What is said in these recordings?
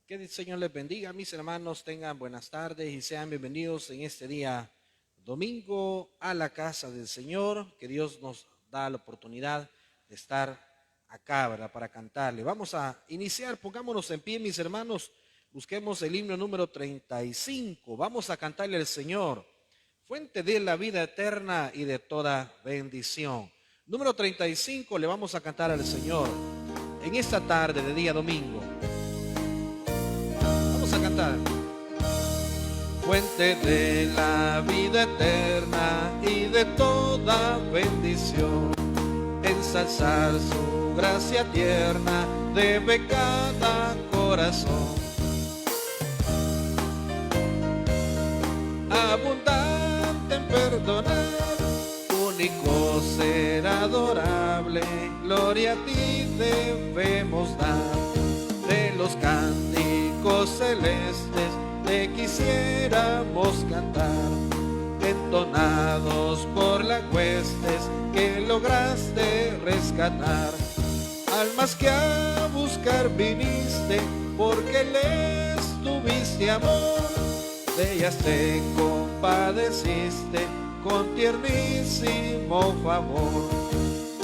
Que el Señor les bendiga, mis hermanos, tengan buenas tardes y sean bienvenidos en este día domingo a la casa del Señor, que Dios nos da la oportunidad de estar acá, ¿verdad? Para cantarle. Vamos a iniciar, pongámonos en pie, mis hermanos, busquemos el himno número 35, vamos a cantarle al Señor, fuente de la vida eterna y de toda bendición. Número 35 le vamos a cantar al Señor en esta tarde de día domingo. Vamos a cantar. Fuente de la vida eterna y de toda bendición, ensalzar su gracia tierna debe cada corazón. Abundante en perdonar, único ser adorable, gloria a ti debemos dar. De los cánticos celestes te quisiéramos cantar, entonados por las huestes que lograste rescatar. Almas que a buscar viniste, porque les tuviste amor, de ellas te compadeciste con tiernísimo favor.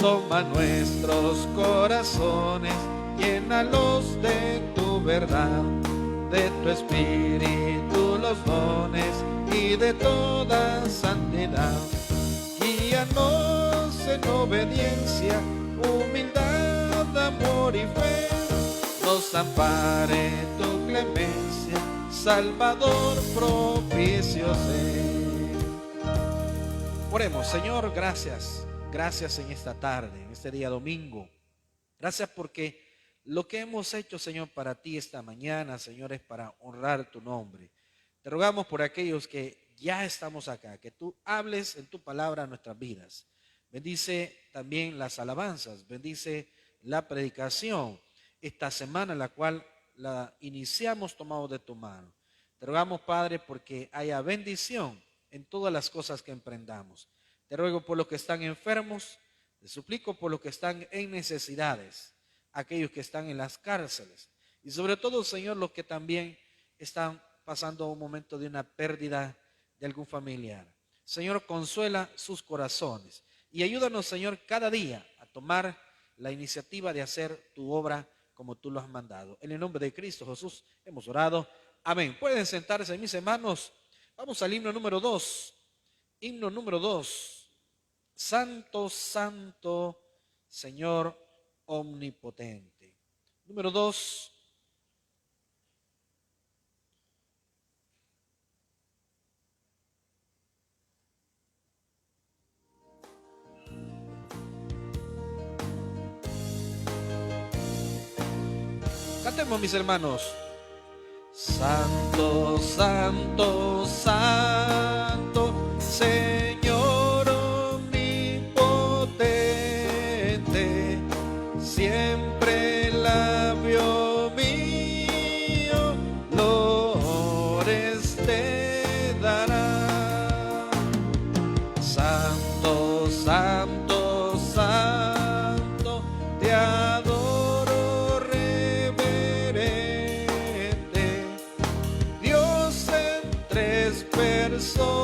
Toma nuestros corazones, llénalos de tu verdad, de tu espíritu los dones y de toda santidad. Guíanos en obediencia, humildad, amor y fe, nos ampare tu clemencia, Salvador propicio sé. Oremos. Señor, gracias, gracias en esta tarde, en este día domingo. Gracias porque lo que hemos hecho, Señor, para ti esta mañana, Señor, es para honrar tu nombre. Te rogamos por aquellos que ya estamos acá, que tú hables en tu palabra a nuestras vidas. Bendice también las alabanzas, bendice la predicación esta semana, en la cual la iniciamos tomados de tu mano. Te rogamos, Padre, porque haya bendición en todas las cosas que emprendamos. Te ruego por los que están enfermos, te suplico por los que están en necesidades, aquellos que están en las cárceles y sobre todo, Señor, los que también están pasando un momento de una pérdida de algún familiar. Señor, consuela sus corazones y ayúdanos, Señor, cada día a tomar la iniciativa de hacer tu obra como tú lo has mandado. En el nombre de Cristo Jesús hemos orado. Amén. Pueden sentarse, mis hermanos. Vamos al himno número 2. Himno número 2. Santo, santo, Señor omnipotente. Número 2. Cantemos, mis hermanos. Santo, santo, santo, Señor omnipotente, siempre labio mío lores te dará. Santo, santo, santo, te adoro reverente, Dios en tres personas,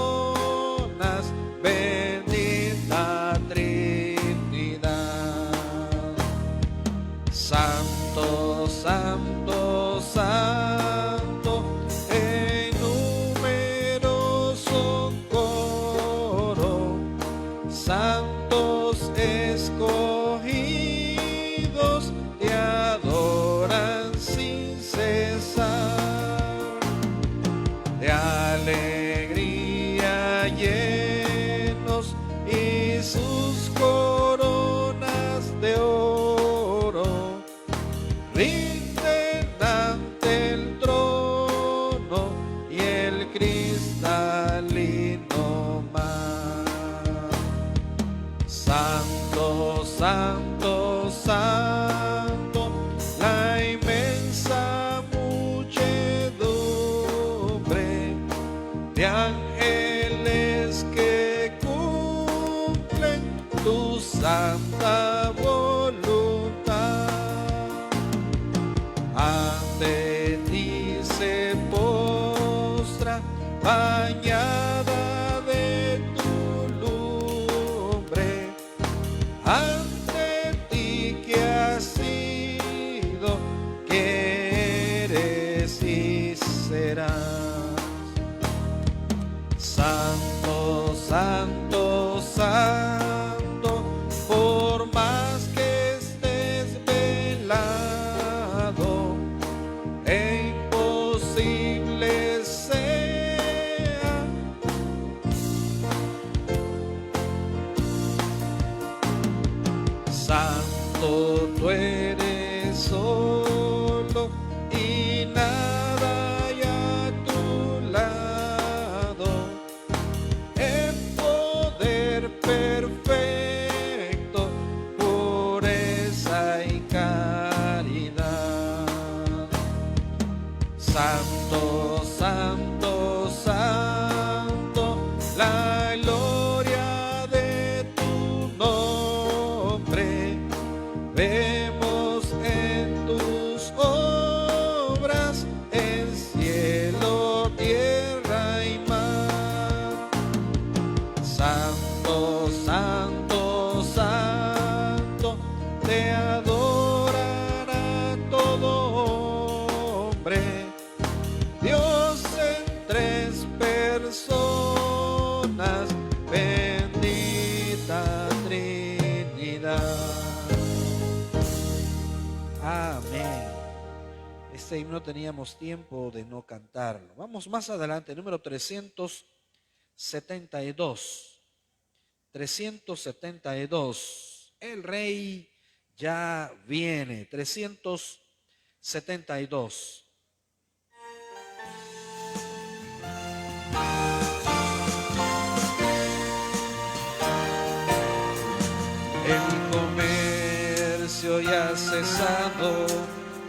bañada de tu lumbre, ante ti que has sido, que eres y serás. Santo, santo, santo, por más que estés velado, e imposible sea. Santo, tú eres solo y nada hay a tu lado. En poder perfecto, pureza y caridad. Santo, santo, santo, la gloria de tu nombre vemos en tus obras, en cielo, tierra y mar. Santo, santo, santo, te adorará todo hombre. Dios en tres personas, bendita Trinidad. Amén. Este himno teníamos tiempo de no cantarlo. Vamos más adelante, número 372. 372. El Rey ya viene. 372. El comercio ya ha cesado,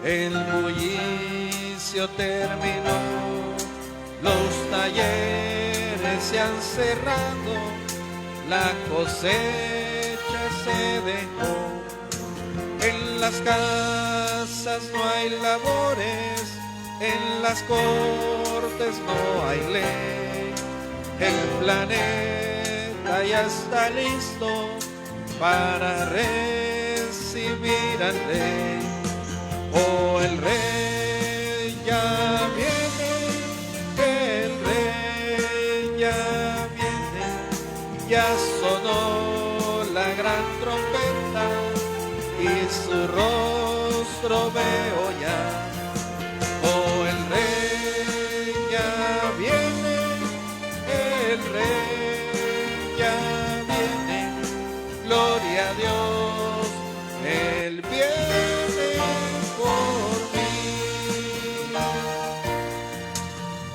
el bullicio terminó, los talleres se han cerrado, la cosecha se dejó. En las casas no hay labores, en las cortes no hay ley. El planeta ya está listo para recibir al Rey. Oh, el Rey ya viene, el Rey ya viene, ya sonó la gran trompeta y su rostro veo ya. Oh, el Rey ya viene, el Rey ya viene, gloria a Dios, Él viene por mí.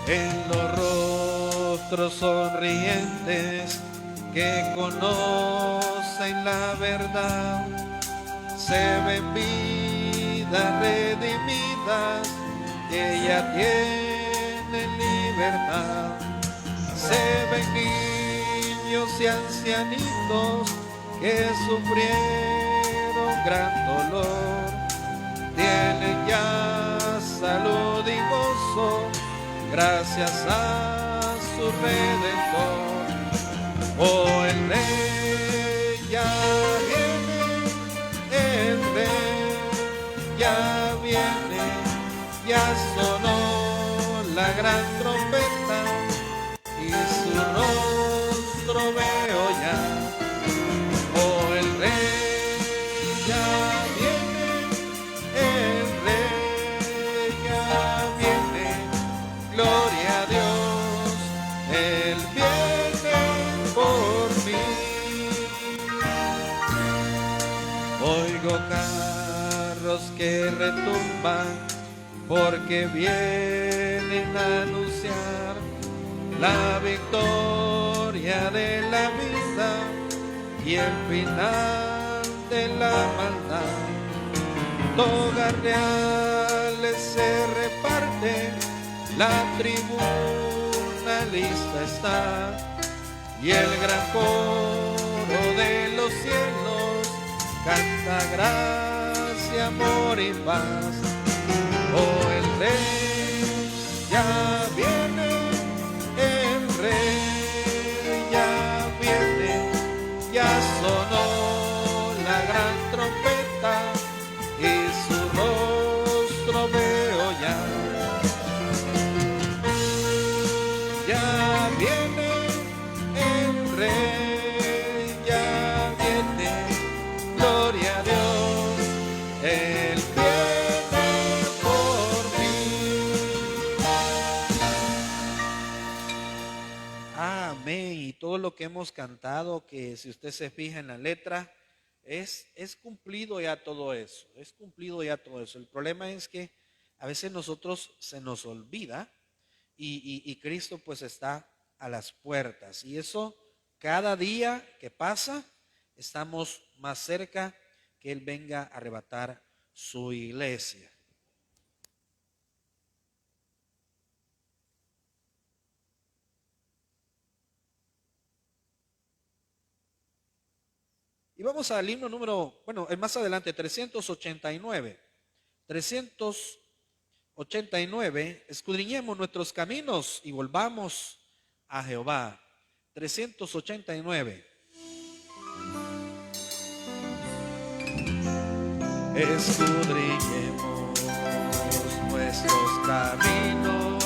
En los rostros sonrientes que conocen la verdad, se ven vidas redimidas que ya tienen libertad. Se ven niños y ancianitos que sufrieron gran dolor, tienen ya salud y gozo gracias a su Redentor. Oh, el Rey ya viene, el Rey ya viene, ya sonó la gran trompeta y su rostro veo ya. Oh, el Rey ya viene, el Rey ya viene, gloria a Dios, Él viene por mí. Oigo carros que retumban porque vienen a anunciar la victoria de la vida y el final de la maldad. Togas reales se reparten, la tribuna lista está, y el gran coro de los cielos canta gracia, amor y paz. Oh, el Rey ya viene, lo que hemos cantado, que si usted se fija en la letra, es cumplido ya todo eso, es cumplido ya todo eso. El problema es que a veces nosotros se nos olvida y Cristo pues está a las puertas. Y eso cada día que pasa estamos más cerca que Él venga a arrebatar su iglesia. Y vamos al himno número, bueno, más adelante, 389. 389, escudriñemos nuestros caminos y volvamos a Jehová. 389. Escudriñemos nuestros caminos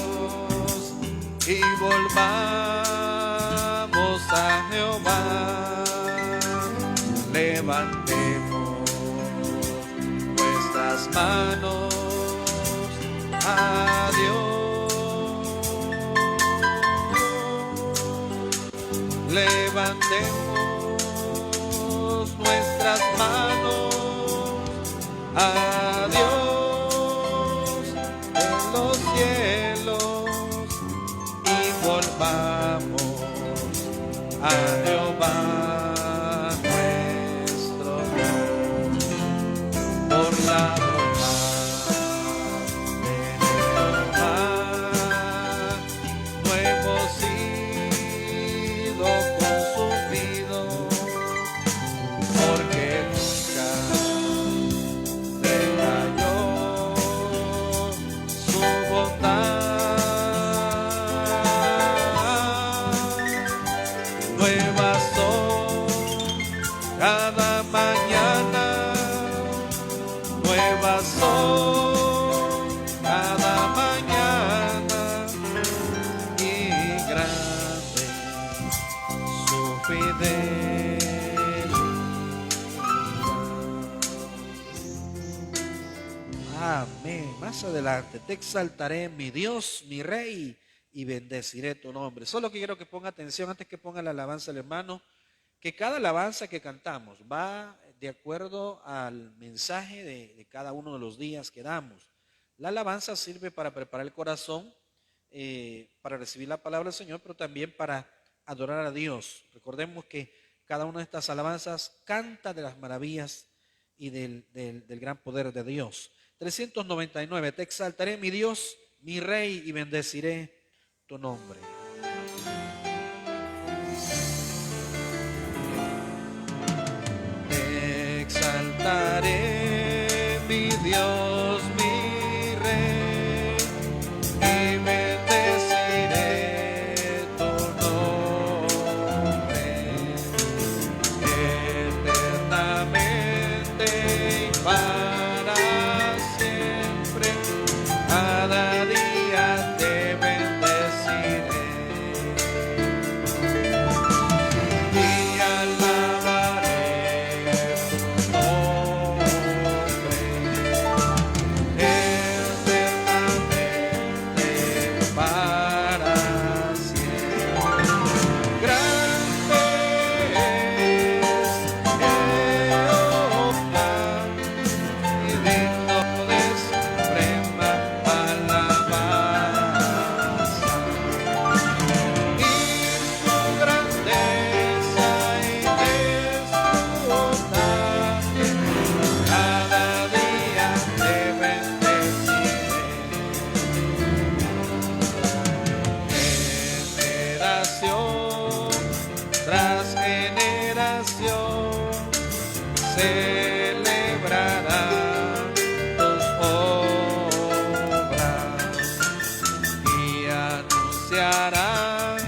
y volvamos a Jehová. Levantemos nuestras manos a Dios. Levantemos nuestras manos a Dios en los cielos y volvamos a Jehová. Por la bondad de Jehová no hemos sido consumidos, porque nunca decayó su bondad. Nuevas son cada mañana, nuevas son cada mañana, y grande su fidelidad. Amén. Más adelante, te exaltaré, mi Dios, mi Rey, y bendeciré tu nombre. Solo que quiero que ponga atención antes que ponga la alabanza al hermano, que cada alabanza que cantamos va de acuerdo al mensaje de cada uno de los días que damos. La alabanza sirve para preparar el corazón, para recibir la palabra del Señor, pero también para adorar a Dios. Recordemos que cada una de estas alabanzas canta de las maravillas y del gran poder de Dios. 399, te exaltaré, mi Dios, mi Rey, y bendeciré tu nombre. Exaltaré, mi Dios, mi Rey, y bendeciré tu nombre eternamente y para siempre. Cada día te bendeciré y alabaré celebrarán tus obras y anunciarán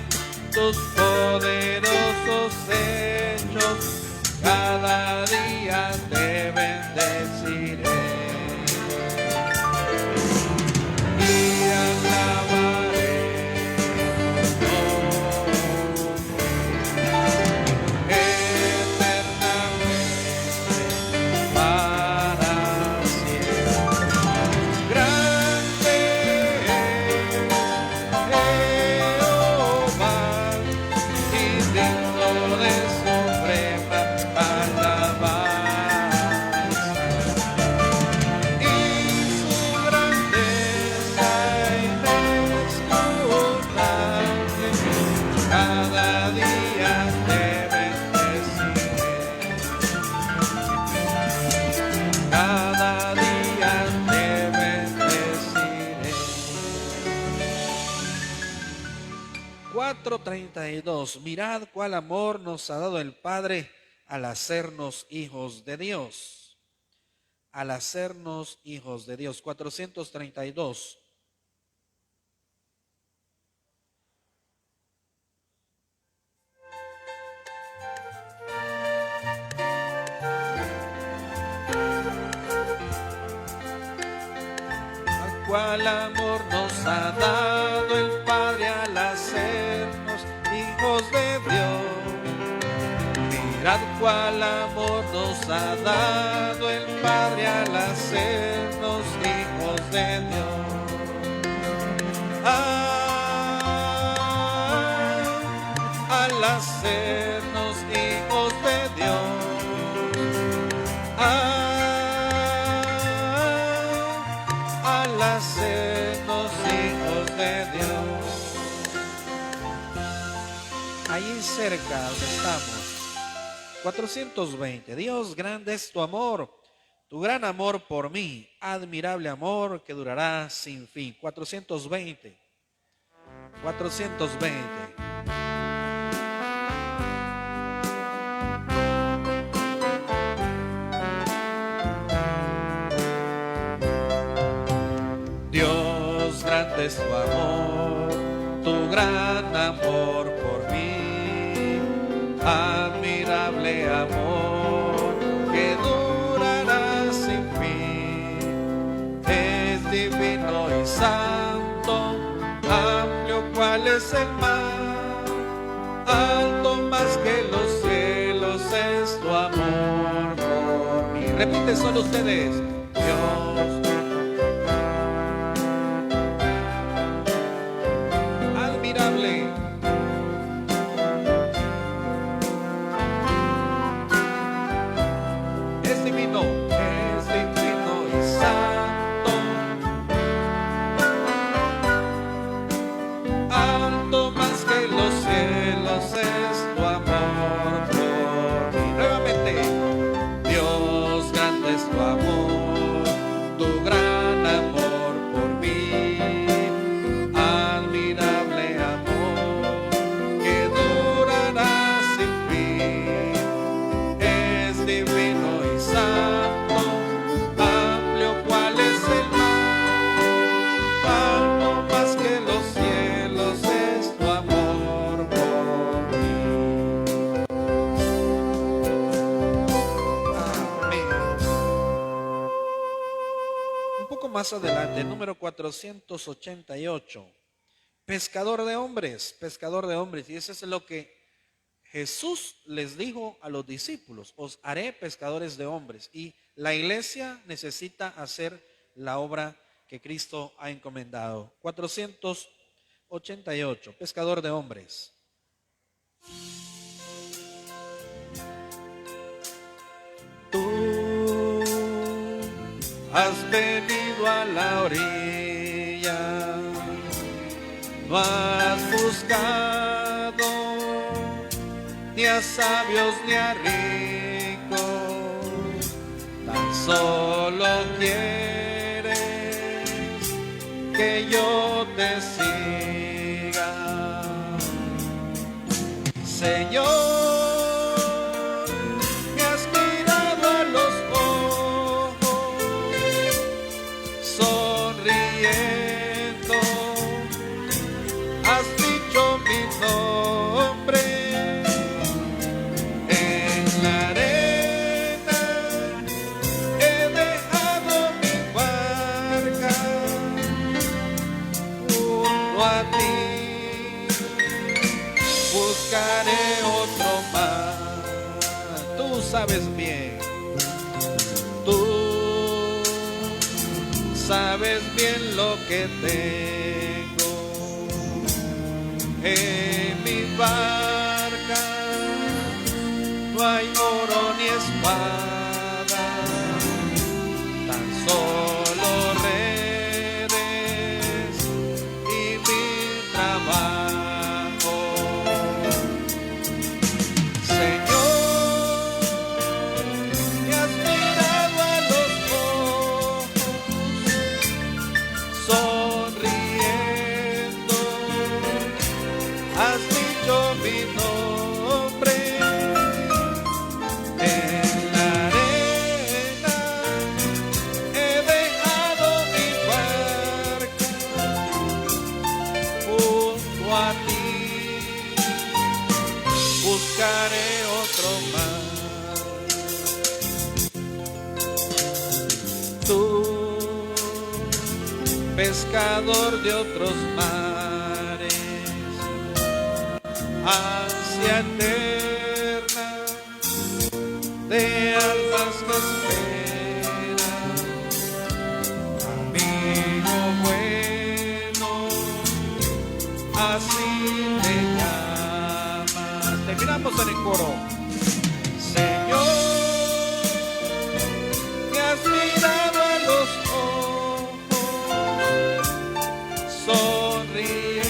tus poderosos hechos. Cada día te bendeciré y alabaré tu nombre eternamente para siempre. Grande es Jehová 4:32. Mirad cuál amor nos ha dado el Padre al hacernos hijos de Dios. Al hacernos hijos de Dios. 432. Cuál amor nos ha dado el Padre al hacernos hijos de Dios. Mirad cuál amor nos ha dado el Padre al hacernos hijos de Dios. Al hacernos hijos de Dios. Al hacernos hijos de Dios. Ahí cerca donde estamos. 420. Dios, grande es tu amor, tu gran amor por mí, admirable amor que durará sin fin. 420. 420. Dios, grande es tu amor, tu gran amor por mí, admirable amor que durará sin fin. Es divino y santo, amplio cual es el mar, alto más que los cielos es tu amor por mí. Repite solo ustedes. Dios, es divino y santo, alto más que los cielos es tu amor por mí. Nuevamente, Dios, grande es tu amor, tu gran amor por mí, admirable amor que durará sin fin. Es divino y santo, amplio cual es el mar, alto más que los cielos es tu amor por mí. Amén. Un poco más adelante, número 488. Pescador de hombres, pescador de hombres. Y eso es lo que Jesús les dijo a los discípulos: os haré pescadores de hombres. Y la iglesia necesita hacer la obra que Cristo ha encomendado. 488, pescador de hombres. Tú has venido a la orilla, no has buscado ni a sabios ni a ricos, tan solo quieres que yo te siga. Señor, me has mirado a los ojos, sonriendo, has dicho mi nombre. En la arena he dejado mi barca junto a ti. Buscaré otro mar. Tú sabes bien, tú sabes bien lo que tengo en mi barca. No hay oro ni espada, tan solo redes y mi trabajo. Señor, me has mirado a los ojos, sonriendo, has pescador de otros mares, ansia eterna de almas que esperan, amigo bueno, así te llamas. Terminamos en el coro. Señor, me has mirado a los ojos, sonriendo,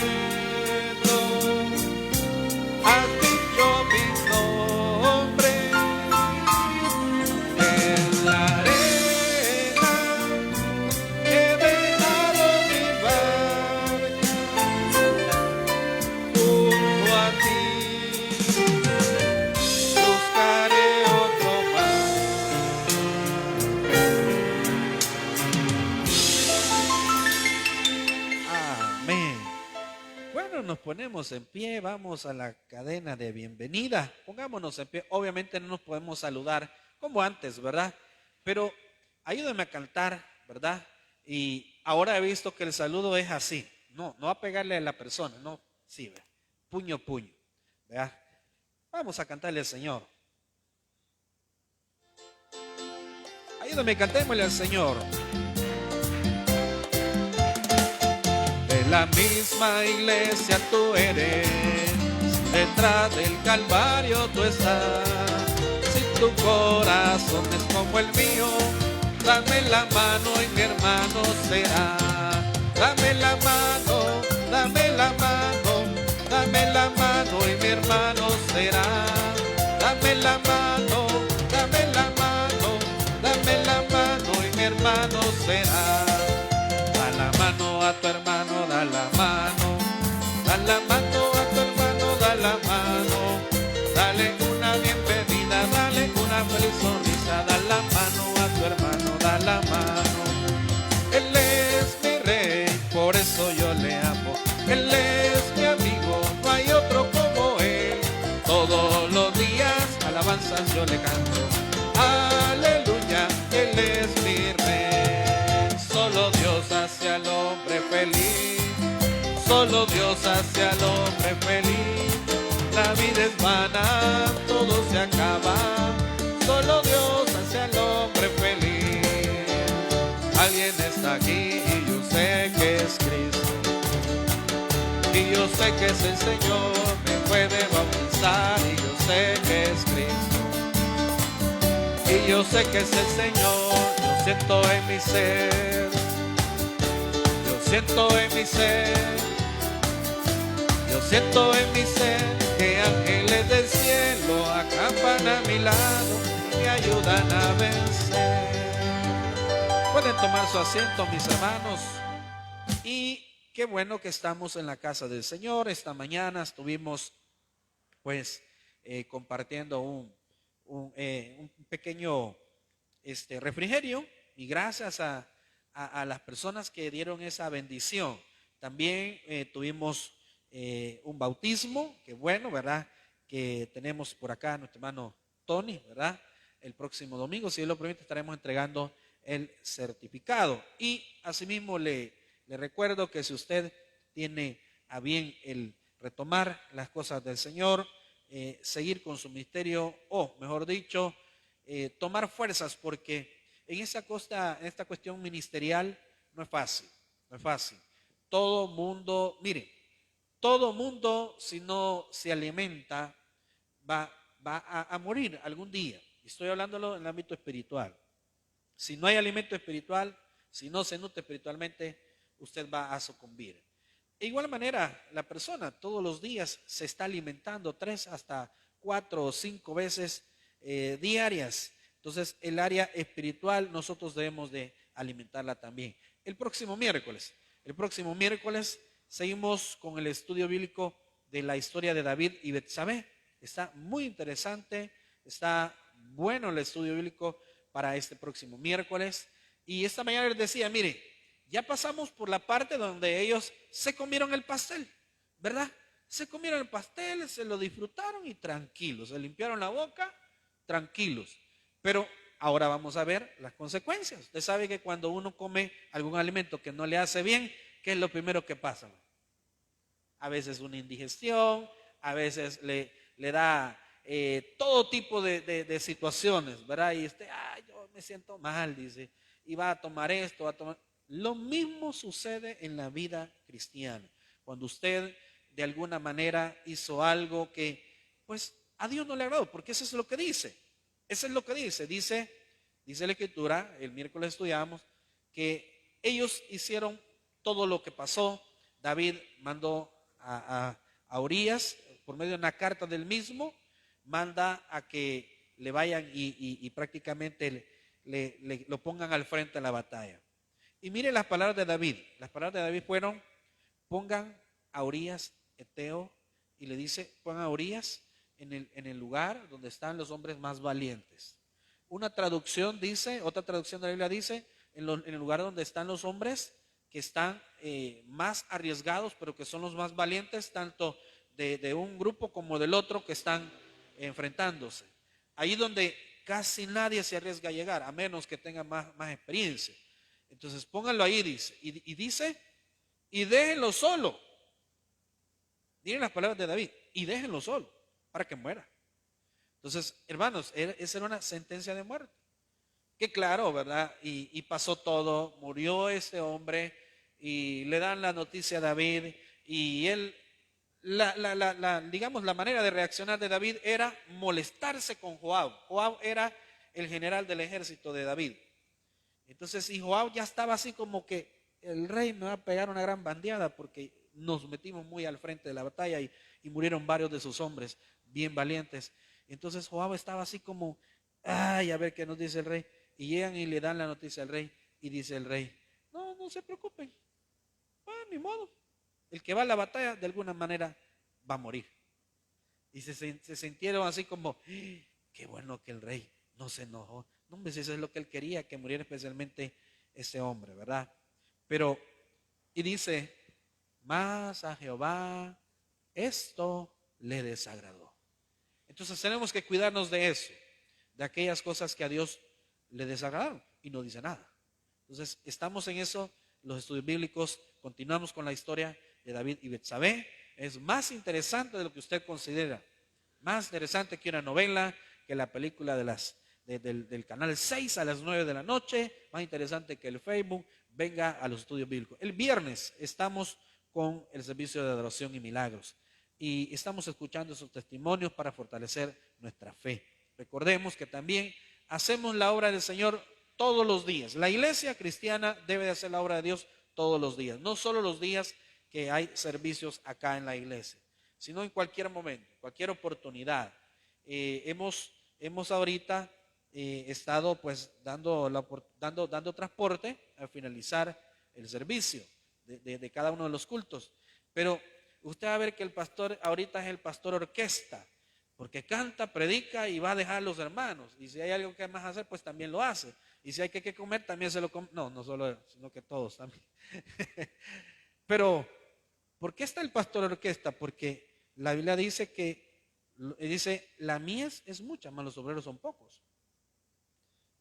has dicho mi nombre. En la arena he dejado mi barca, junto a ti buscaré otro mar. Amén. Bueno, nos ponemos en pie, vamos a la cadena de bienvenida. Pongámonos en pie. Obviamente no nos podemos saludar como antes, ¿verdad? Pero ayúdenme a cantar, ¿verdad? Y ahora he visto que el saludo es así. No a pegarle a la persona, no, sí, ¿verdad? Puño, puño, ¿verdad? Vamos a cantarle al Señor. Ayúdame, cantémosle al Señor. De la misma iglesia tú eres, detrás del Calvario tú estás. Si tu corazón es como el mío, dame la mano y mi hermano será. Dame la mano, dame la mano, dame la mano y mi hermano será. Dame la mano, dame la mano, dame la mano y mi hermano será. Da la mano a tu hermano, da la mano, da la mano a tu hermano, da la mano. Dale una bienvenida, dale una feliz sonrisa, da la mano a tu hermano, da la mano. Él es mi rey, por eso yo le amo. Él es mi amigo, no hay otro como él. Todos los días alabanzas yo le canto. Aleluya, él es mi rey. Solo Dios hace al hombre feliz. Solo Dios hace al hombre feliz. La vida es vana, todo se acaba. Solo Dios hace al hombre feliz. Alguien está aquí y yo sé que es Cristo. Y yo sé que es el Señor, me puede bautizar. Y yo sé que es Cristo. Y yo sé que es el Señor, yo siento en mi ser. Yo siento en mi ser. Yo siento en mi ser que ángeles del cielo acampan a mi lado y me ayudan a vencer. Pueden tomar su asiento, mis hermanos. Y qué bueno que estamos en la casa del Señor. Esta mañana estuvimos pues compartiendo un pequeño refrigerio, y gracias a las personas que dieron esa bendición. También tuvimos un bautismo, que bueno, ¿verdad? Que tenemos por acá a nuestro hermano Tony, ¿verdad? El próximo domingo, si Dios lo permite, estaremos entregando el certificado. Y asimismo le recuerdo que si usted tiene a bien el retomar las cosas del Señor, seguir con su ministerio, o mejor dicho, tomar fuerzas, porque en esta cuestión ministerial no es fácil, no es fácil. Todo mundo, mire, todo mundo, si no se alimenta, va a morir algún día. Estoy hablándolo en el ámbito espiritual. Si no hay alimento espiritual, si no se nutre espiritualmente, usted va a sucumbir. De igual manera, la persona todos los días se está alimentando 3 hasta 4 o 5 veces diarias. Entonces, el área espiritual nosotros debemos de alimentarla también. El próximo miércoles seguimos con el estudio bíblico de la historia de David y Betsabé. Está muy interesante, está bueno el estudio bíblico para este próximo miércoles. Y esta mañana les decía, mire, ya pasamos por la parte donde ellos se comieron el pastel, ¿verdad? Se comieron el pastel, se lo disfrutaron y tranquilos, se limpiaron la boca, tranquilos. Pero ahora vamos a ver las consecuencias. Usted sabe que cuando uno come algún alimento que no le hace bien, ¿qué es lo primero que pasa? A veces una indigestión, a veces le da todo tipo de situaciones, ¿verdad? Y yo me siento mal, dice, y va a tomar esto, va a tomar. Lo mismo sucede en la vida cristiana. Cuando usted de alguna manera hizo algo que, pues, a Dios no le agradó, porque eso es lo que dice. Eso es lo que dice. Dice la Escritura, el miércoles estudiamos, que ellos hicieron todo lo que pasó. David mandó a Urías, por medio de una carta del mismo, manda a que le vayan y prácticamente lo pongan al frente de la batalla. Y mire las palabras de David. Las palabras de David fueron: pongan a Urías Eteo, y le dice, pongan a Urías en el lugar donde están los hombres más valientes. Una traducción dice, otra traducción de la Biblia dice, en el lugar donde están los hombres que están más arriesgados, pero que son los más valientes, tanto de un grupo como del otro que están enfrentándose. Ahí donde casi nadie se arriesga a llegar, a menos que tenga más experiencia. Entonces pónganlo ahí, dice, y dice, y déjenlo solo. Miren las palabras de David, y déjenlo solo, para que muera. Entonces, hermanos, esa era una sentencia de muerte. Que claro, ¿verdad? Y pasó todo, murió ese hombre, y le dan la noticia a David, y él, digamos, la manera de reaccionar de David era molestarse con Joab. Joab era el general del ejército de David. Entonces, y Joab ya estaba así como que el rey me va a pegar una gran bandeada porque nos metimos muy al frente de la batalla y murieron varios de sus hombres bien valientes. Entonces Joab estaba así como, ay, a ver qué nos dice el rey. Y llegan y le dan la noticia al rey, y dice el rey, no se preocupen, ni modo, el que va a la batalla de alguna manera va a morir. Y se sintieron así como, qué bueno que el rey no se enojó. No, hombre, si eso es lo que él quería, que muriera especialmente ese hombre, ¿verdad? Pero, y dice, mas a Jehová esto le desagradó. Entonces tenemos que cuidarnos de eso, de aquellas cosas que a Dios le desagradaron, y no dice nada. Entonces estamos en eso, los estudios bíblicos, continuamos con la historia de David y Betsabé. Es más interesante de lo que usted considera, más interesante que una novela, que la película del canal 6 a las 9 de la noche, más interesante que el Facebook. Venga a los estudios bíblicos. El viernes estamos con el servicio de adoración y milagros, y estamos escuchando esos testimonios para fortalecer nuestra fe. Recordemos que también hacemos la obra del Señor todos los días. La iglesia cristiana debe de hacer la obra de Dios todos los días, no solo los días que hay servicios acá en la iglesia, sino en cualquier momento, cualquier oportunidad. Hemos ahorita estado pues dando transporte al finalizar el servicio de cada uno de los cultos. Pero usted va a ver que el pastor ahorita es el pastor orquesta, porque canta, predica y va a dejar a los hermanos. Y si hay algo que más hacer, pues también lo hace. Y si hay que comer, también se lo come. No solo él, sino que todos también. Pero, ¿por qué está el pastor orquesta? Porque la Biblia dice la mies es mucha, mas los obreros son pocos.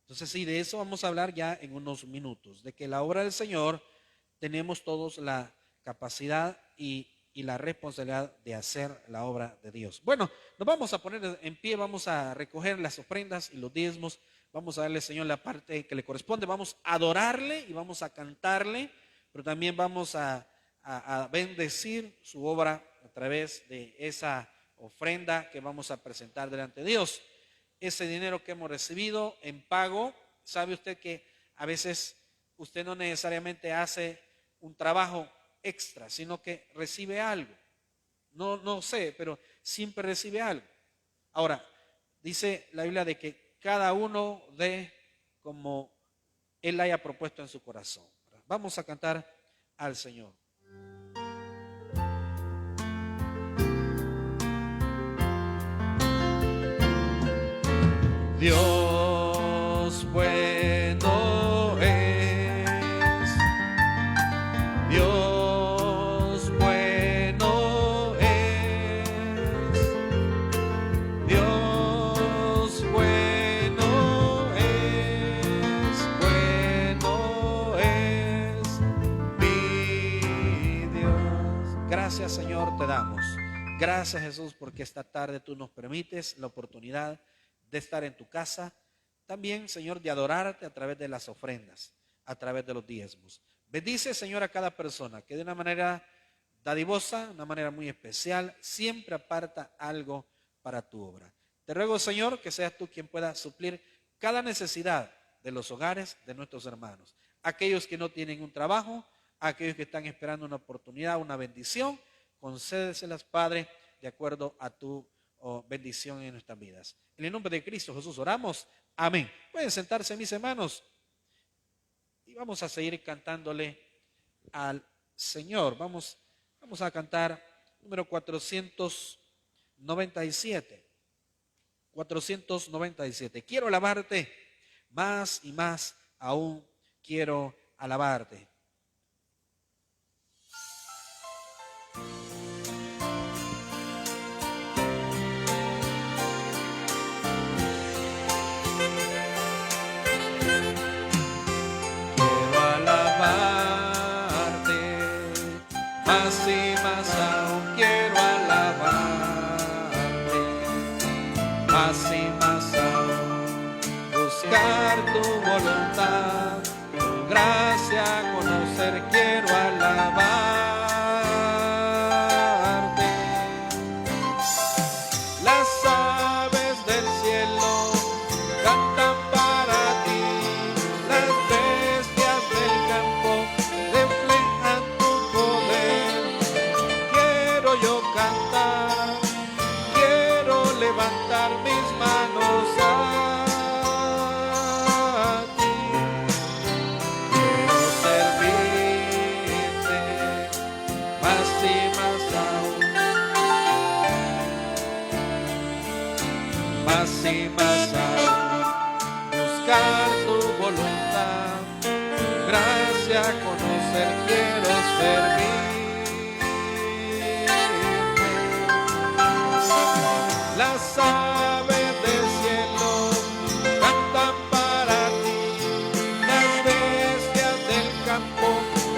Entonces sí, de eso vamos a hablar ya en unos minutos, de que la obra del Señor tenemos todos la capacidad y la responsabilidad de hacer la obra de Dios. Bueno, nos vamos a poner en pie, vamos a recoger las ofrendas y los diezmos, vamos a darle al Señor la parte que le corresponde, vamos a adorarle y vamos a cantarle, pero también vamos a bendecir su obra a través de esa ofrenda que vamos a presentar delante de Dios. Ese dinero que hemos recibido en pago, sabe usted que a veces usted no necesariamente hace un trabajo extra, sino que recibe algo. No sé, pero siempre recibe algo. Ahora, dice la Biblia de que cada uno dé como Él haya propuesto en su corazón. Vamos a cantar al Señor. Dios bueno es, Dios bueno es, Dios bueno es, mi gracias, Señor, te damos. Gracias, Jesús, porque esta tarde tú nos permites la oportunidad de estar en tu casa. También, Señor, de adorarte a través de las ofrendas, a través de los diezmos. Bendice, Señor, a cada persona que de una manera dadivosa, una manera muy especial, siempre aparta algo para tu obra. Te ruego, Señor, que seas tú quien pueda suplir cada necesidad de los hogares de nuestros hermanos. Aquellos que no tienen un trabajo, aquellos que están esperando una oportunidad, una bendición, concédeselas, Padre, de acuerdo a tu bendición en nuestras vidas. En el nombre de Cristo Jesús oramos. Amén. Pueden sentarse, mis hermanos, y vamos a seguir cantándole al Señor. Vamos a cantar número 497. 497. Quiero alabarte más y más aún quiero alabarte. Quiero alabarte más y más aún quiero alabarte más y más aún, buscar tu voluntad, tu gracia conocer, quiero alabarte. Las aves del cielo cantan para ti, las bestias del campo reflejan tu poder. Quiero yo cantar, quiero levantar mis manos a ti. Quiero servirte más y más aún, más y más aún, buscar tu voluntad, tu gracia conocer, quiero servirte. Las aves del cielo cantan para ti, las bestias del campo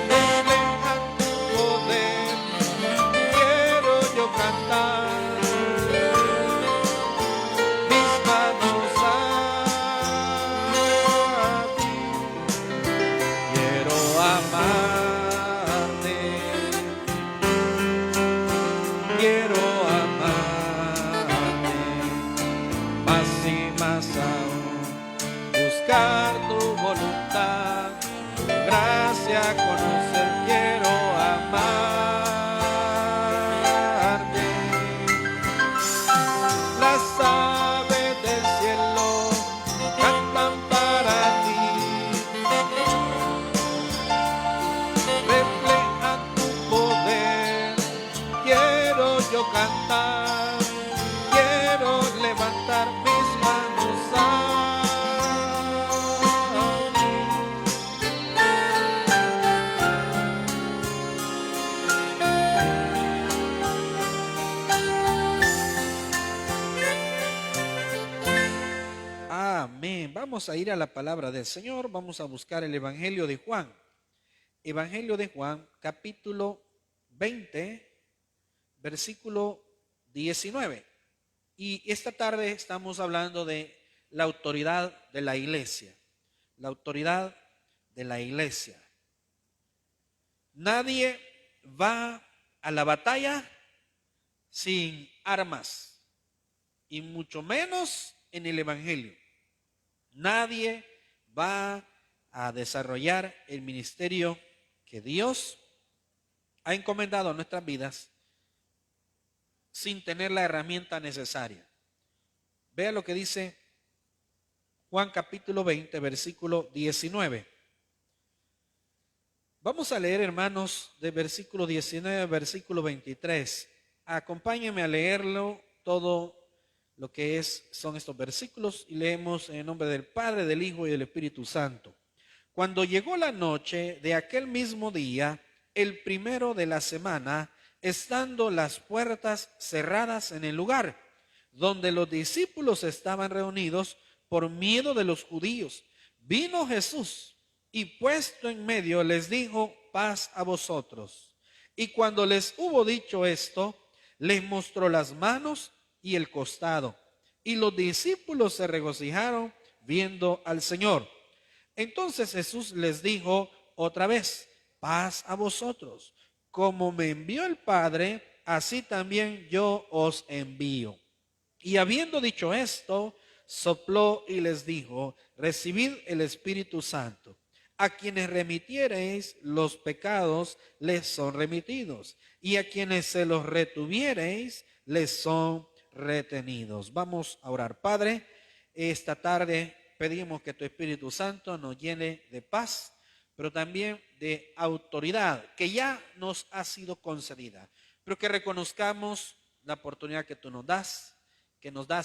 reflejan tu poder. Quiero yo cantar mis manos a ti. Quiero amarte, quiero amarte más y más aún, buscar tu voluntad, tu gracia conocer, quiero amarte. Las aves del cielo cantan para ti, reflejan tu poder. Quiero yo cantar, quiero levantar mis manos a ti. Amén. Vamos a ir a la palabra del Señor. Vamos a buscar el Evangelio de Juan. Evangelio de Juan, capítulo 20, versículo 19. Y esta tarde estamos hablando de la autoridad de la iglesia. La autoridad de la iglesia. Nadie va a la batalla sin armas, y mucho menos en el Evangelio. Nadie va a desarrollar el ministerio que Dios ha encomendado a nuestras vidas sin tener la herramienta necesaria. Vea lo que dice Juan capítulo 20, versículo 19. Vamos a leer, hermanos, de versículo 19 a versículo 23. Acompáñenme a leerlo todo lo que son estos versículos, y leemos en el nombre del Padre, del Hijo y del Espíritu Santo. Cuando llegó la noche de aquel mismo día, el primero de la semana, estando las puertas cerradas en el lugar donde los discípulos estaban reunidos por miedo de los judíos, vino Jesús y puesto en medio les dijo: paz a vosotros. Y cuando les hubo dicho esto, les mostró las manos y el costado. Y los discípulos se regocijaron viendo al Señor. Entonces Jesús les dijo otra vez: paz a vosotros. Como me envió el Padre, así también yo os envío. Y habiendo dicho esto, sopló y les dijo: recibid el Espíritu Santo. A quienes remitiereis los pecados, les son remitidos, y a quienes se los retuviereis, les son retenidos. Vamos a orar. Padre, esta tarde pedimos que tu Espíritu Santo nos llene de paz, pero también de autoridad que ya nos ha sido concedida, pero que reconozcamos la oportunidad que tú nos das,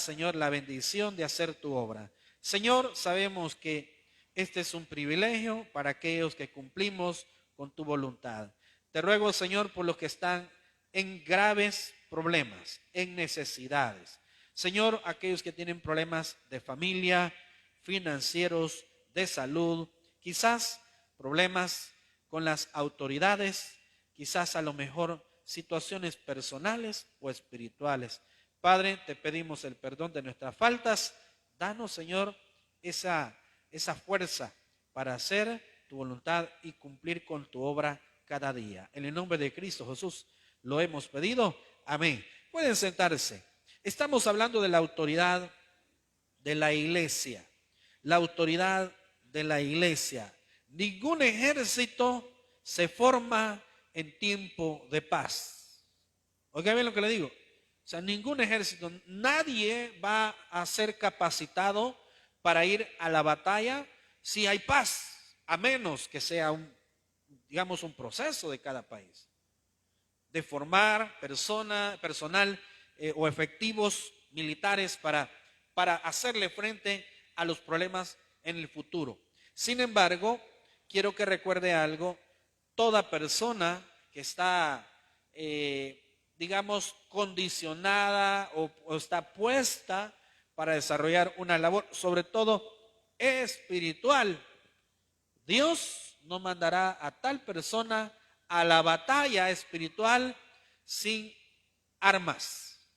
Señor, la bendición de hacer tu obra. Señor, sabemos que este es un privilegio para aquellos que cumplimos con tu voluntad. Te ruego, Señor, por los que están en graves problemas, en necesidades. Señor, aquellos que tienen problemas de familia, financieros, de salud, quizás problemas con las autoridades, quizás a lo mejor situaciones personales o espirituales. Padre, te pedimos el perdón de nuestras faltas. Danos, Señor, esa fuerza para hacer tu voluntad y cumplir con tu obra cada día. En el nombre de Cristo Jesús lo hemos pedido. Amén. Pueden sentarse. Estamos hablando de la autoridad de la iglesia. La autoridad de la iglesia. Ningún ejército se forma en tiempo de paz. Oiga bien lo que le digo. O sea, ningún ejército, nadie va a ser capacitado para ir a la batalla si hay paz, a menos que sea un proceso de cada país, de formar personal o efectivos militares para hacerle frente a los problemas en el futuro. Sin embargo, quiero que recuerde algo: toda persona que está, condicionada o está puesta para desarrollar una labor, sobre todo espiritual, Dios no mandará a tal persona a la batalla espiritual sin armas.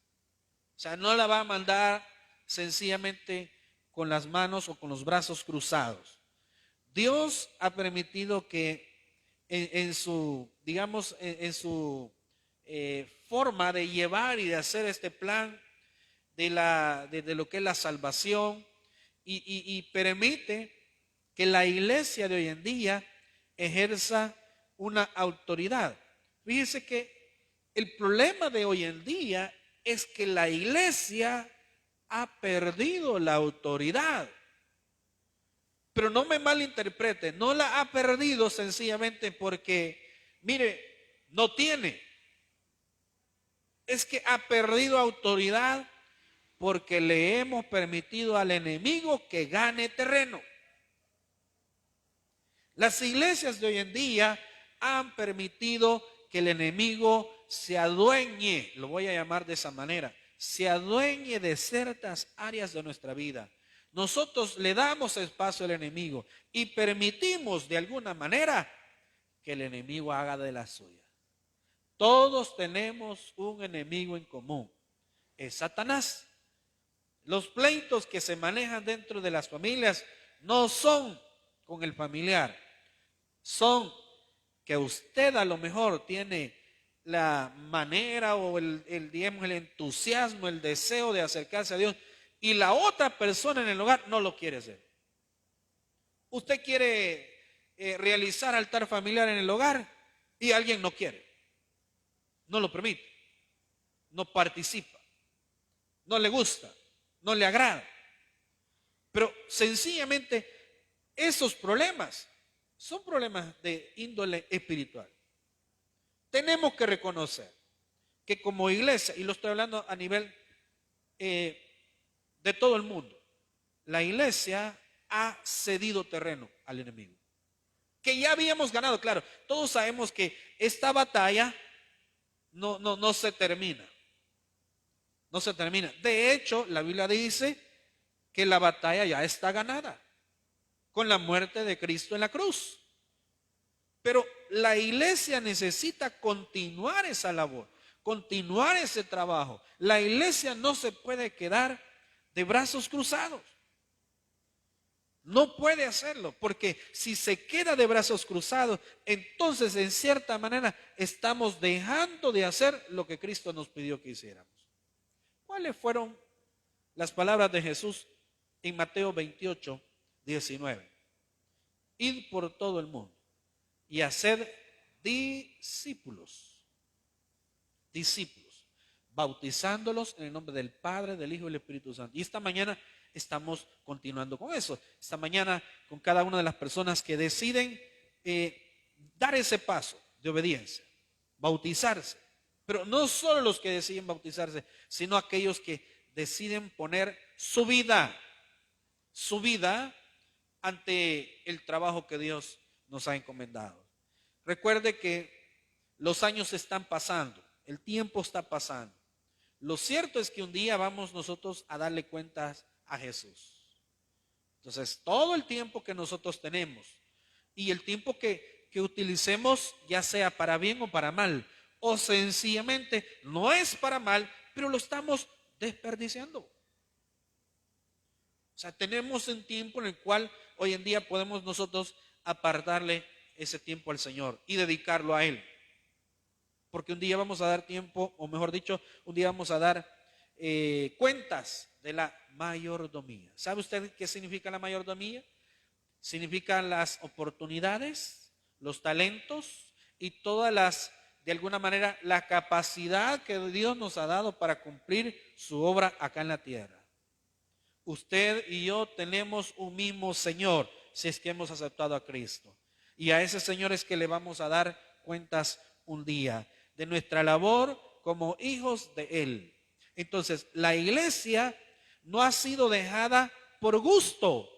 O sea, no la va a mandar sencillamente con las manos o con los brazos cruzados. Dios ha permitido que en su forma de llevar y de hacer este plan de lo que es la salvación, y permite que la iglesia de hoy en día ejerza una autoridad. Fíjese que el problema de hoy en día es que la iglesia ha perdido la autoridad. Pero no me malinterprete, no la ha perdido sencillamente porque, mire, no tiene. Es que ha perdido autoridad porque le hemos permitido al enemigo que gane terreno. Las iglesias de hoy en día han permitido que el enemigo se adueñe, lo voy a llamar de esa manera, se adueñe de ciertas áreas de nuestra vida. Nosotros le damos espacio al enemigo y permitimos de alguna manera que el enemigo haga de la suya. Todos tenemos un enemigo en común, es Satanás. Los pleitos que se manejan dentro de las familias no son con el familiar, son que usted a lo mejor tiene la manera o el entusiasmo, el deseo de acercarse a Dios, y la otra persona en el hogar no lo quiere hacer. Usted quiere realizar altar familiar en el hogar y alguien no quiere, no lo permite, no participa, no le gusta, no le agrada. Pero sencillamente esos problemas son problemas de índole espiritual. Tenemos que reconocer que como iglesia, y lo estoy hablando a nivel de todo el mundo, la iglesia ha cedido terreno al enemigo, que ya habíamos ganado. Claro, todos sabemos que esta batalla no se termina. No se termina. De hecho, la Biblia dice que la batalla ya está ganada con la muerte de Cristo en la cruz. Pero la iglesia necesita continuar esa labor, continuar ese trabajo. La iglesia no se puede quedar de brazos cruzados. No puede hacerlo, porque si se queda de brazos cruzados, entonces en cierta manera estamos dejando de hacer lo que Cristo nos pidió que hiciéramos. ¿Cuáles fueron las palabras de Jesús en Mateo 28, 19? Id por todo el mundo y haced discípulos, bautizándolos en el nombre del Padre, del Hijo y del Espíritu Santo. Y esta mañana estamos continuando con eso. Esta mañana con cada una de las personas que deciden dar ese paso de obediencia, bautizarse. Pero no solo los que deciden bautizarse, sino aquellos que deciden poner su vida ante el trabajo que Dios nos ha encomendado. Recuerde que los años están pasando, el tiempo está pasando. Lo cierto es que un día vamos nosotros a darle cuentas a Jesús. Entonces, todo el tiempo que nosotros tenemos y el tiempo que utilicemos, ya sea para bien o para mal, o sencillamente no es para mal, pero lo estamos desperdiciando. O sea, tenemos un tiempo en el cual hoy en día podemos nosotros apartarle ese tiempo al Señor y dedicarlo a Él. Porque un día vamos a dar tiempo, o mejor dicho, un día vamos a dar cuentas de la mayordomía. ¿Sabe usted qué significa la mayordomía? Significa las oportunidades, los talentos y todas las, de alguna manera, la capacidad que Dios nos ha dado para cumplir su obra acá en la tierra. Usted y yo tenemos un mismo Señor, si es que hemos aceptado a Cristo. Y a ese Señor es que le vamos a dar cuentas un día de nuestra labor como hijos de Él. Entonces, la iglesia no ha sido dejada por gusto.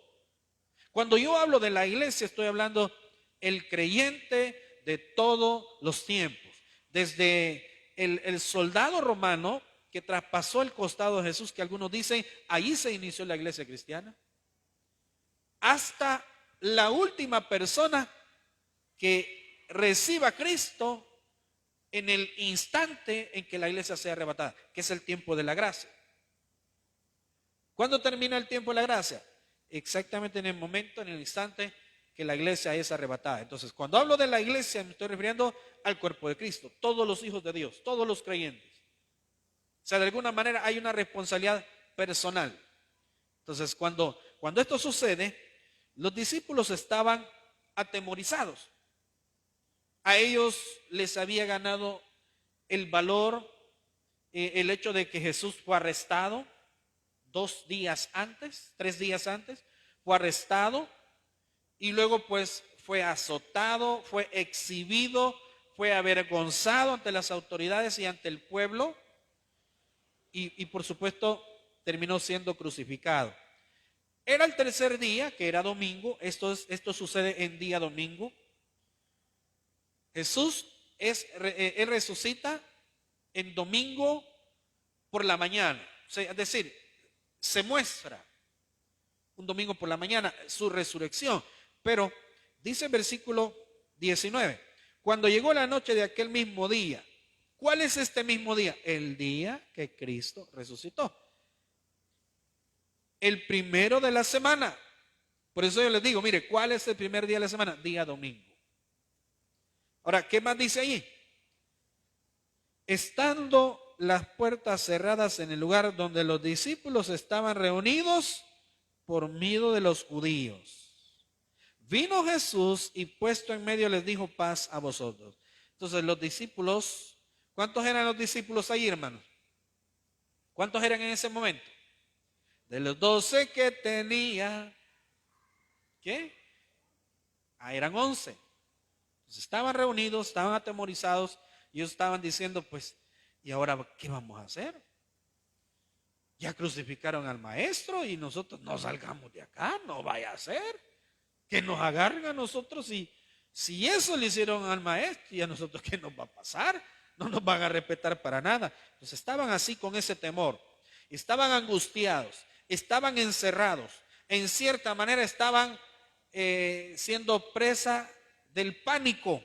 Cuando yo hablo de la iglesia, estoy hablando el creyente de todos los tiempos. Desde el soldado romano que traspasó el costado de Jesús, que algunos dicen, allí se inició la iglesia cristiana, hasta la última persona que reciba a Cristo en el instante en que la iglesia sea arrebatada, que es el tiempo de la gracia. ¿Cuándo termina el tiempo de la gracia? Exactamente en el momento, en el instante que la iglesia es arrebatada. Entonces, cuando hablo de la iglesia, me estoy refiriendo al cuerpo de Cristo, todos los hijos de Dios, todos los creyentes. O sea, de alguna manera hay una responsabilidad personal. Entonces, cuando esto sucede, los discípulos estaban atemorizados. A ellos les había ganado el valor el hecho de que Jesús fue arrestado 3 días antes, fue arrestado y luego pues fue azotado, fue exhibido, fue avergonzado ante las autoridades y ante el pueblo y por supuesto terminó siendo crucificado. Era el tercer día, que era domingo, esto sucede en día domingo. Jesús él resucita en domingo por la mañana, es decir, se muestra un domingo por la mañana su resurrección. Pero dice el versículo 19, cuando llegó la noche de aquel mismo día. ¿Cuál es este mismo día? El día que Cristo resucitó. El primero de la semana. Por eso yo les digo, mire, ¿cuál es el primer día de la semana? Día domingo. Ahora, ¿qué más dice allí? Estando las puertas cerradas en el lugar donde los discípulos estaban reunidos por miedo de los judíos, vino Jesús y puesto en medio les dijo, paz a vosotros. Entonces los discípulos, ¿cuántos eran los discípulos ahí, hermanos? ¿Cuántos eran en ese momento? De los 12 que tenía, ¿qué? Eran 11. Entonces estaban reunidos, estaban atemorizados y ellos estaban diciendo, pues, ¿y ahora qué vamos a hacer? Ya crucificaron al maestro y nosotros no salgamos de acá, no vaya a ser que nos agarren a nosotros y si eso le hicieron al maestro, ¿y a nosotros qué nos va a pasar? No nos van a respetar para nada. Entonces estaban así con ese temor, estaban angustiados, estaban encerrados, en cierta manera estaban siendo presa del pánico,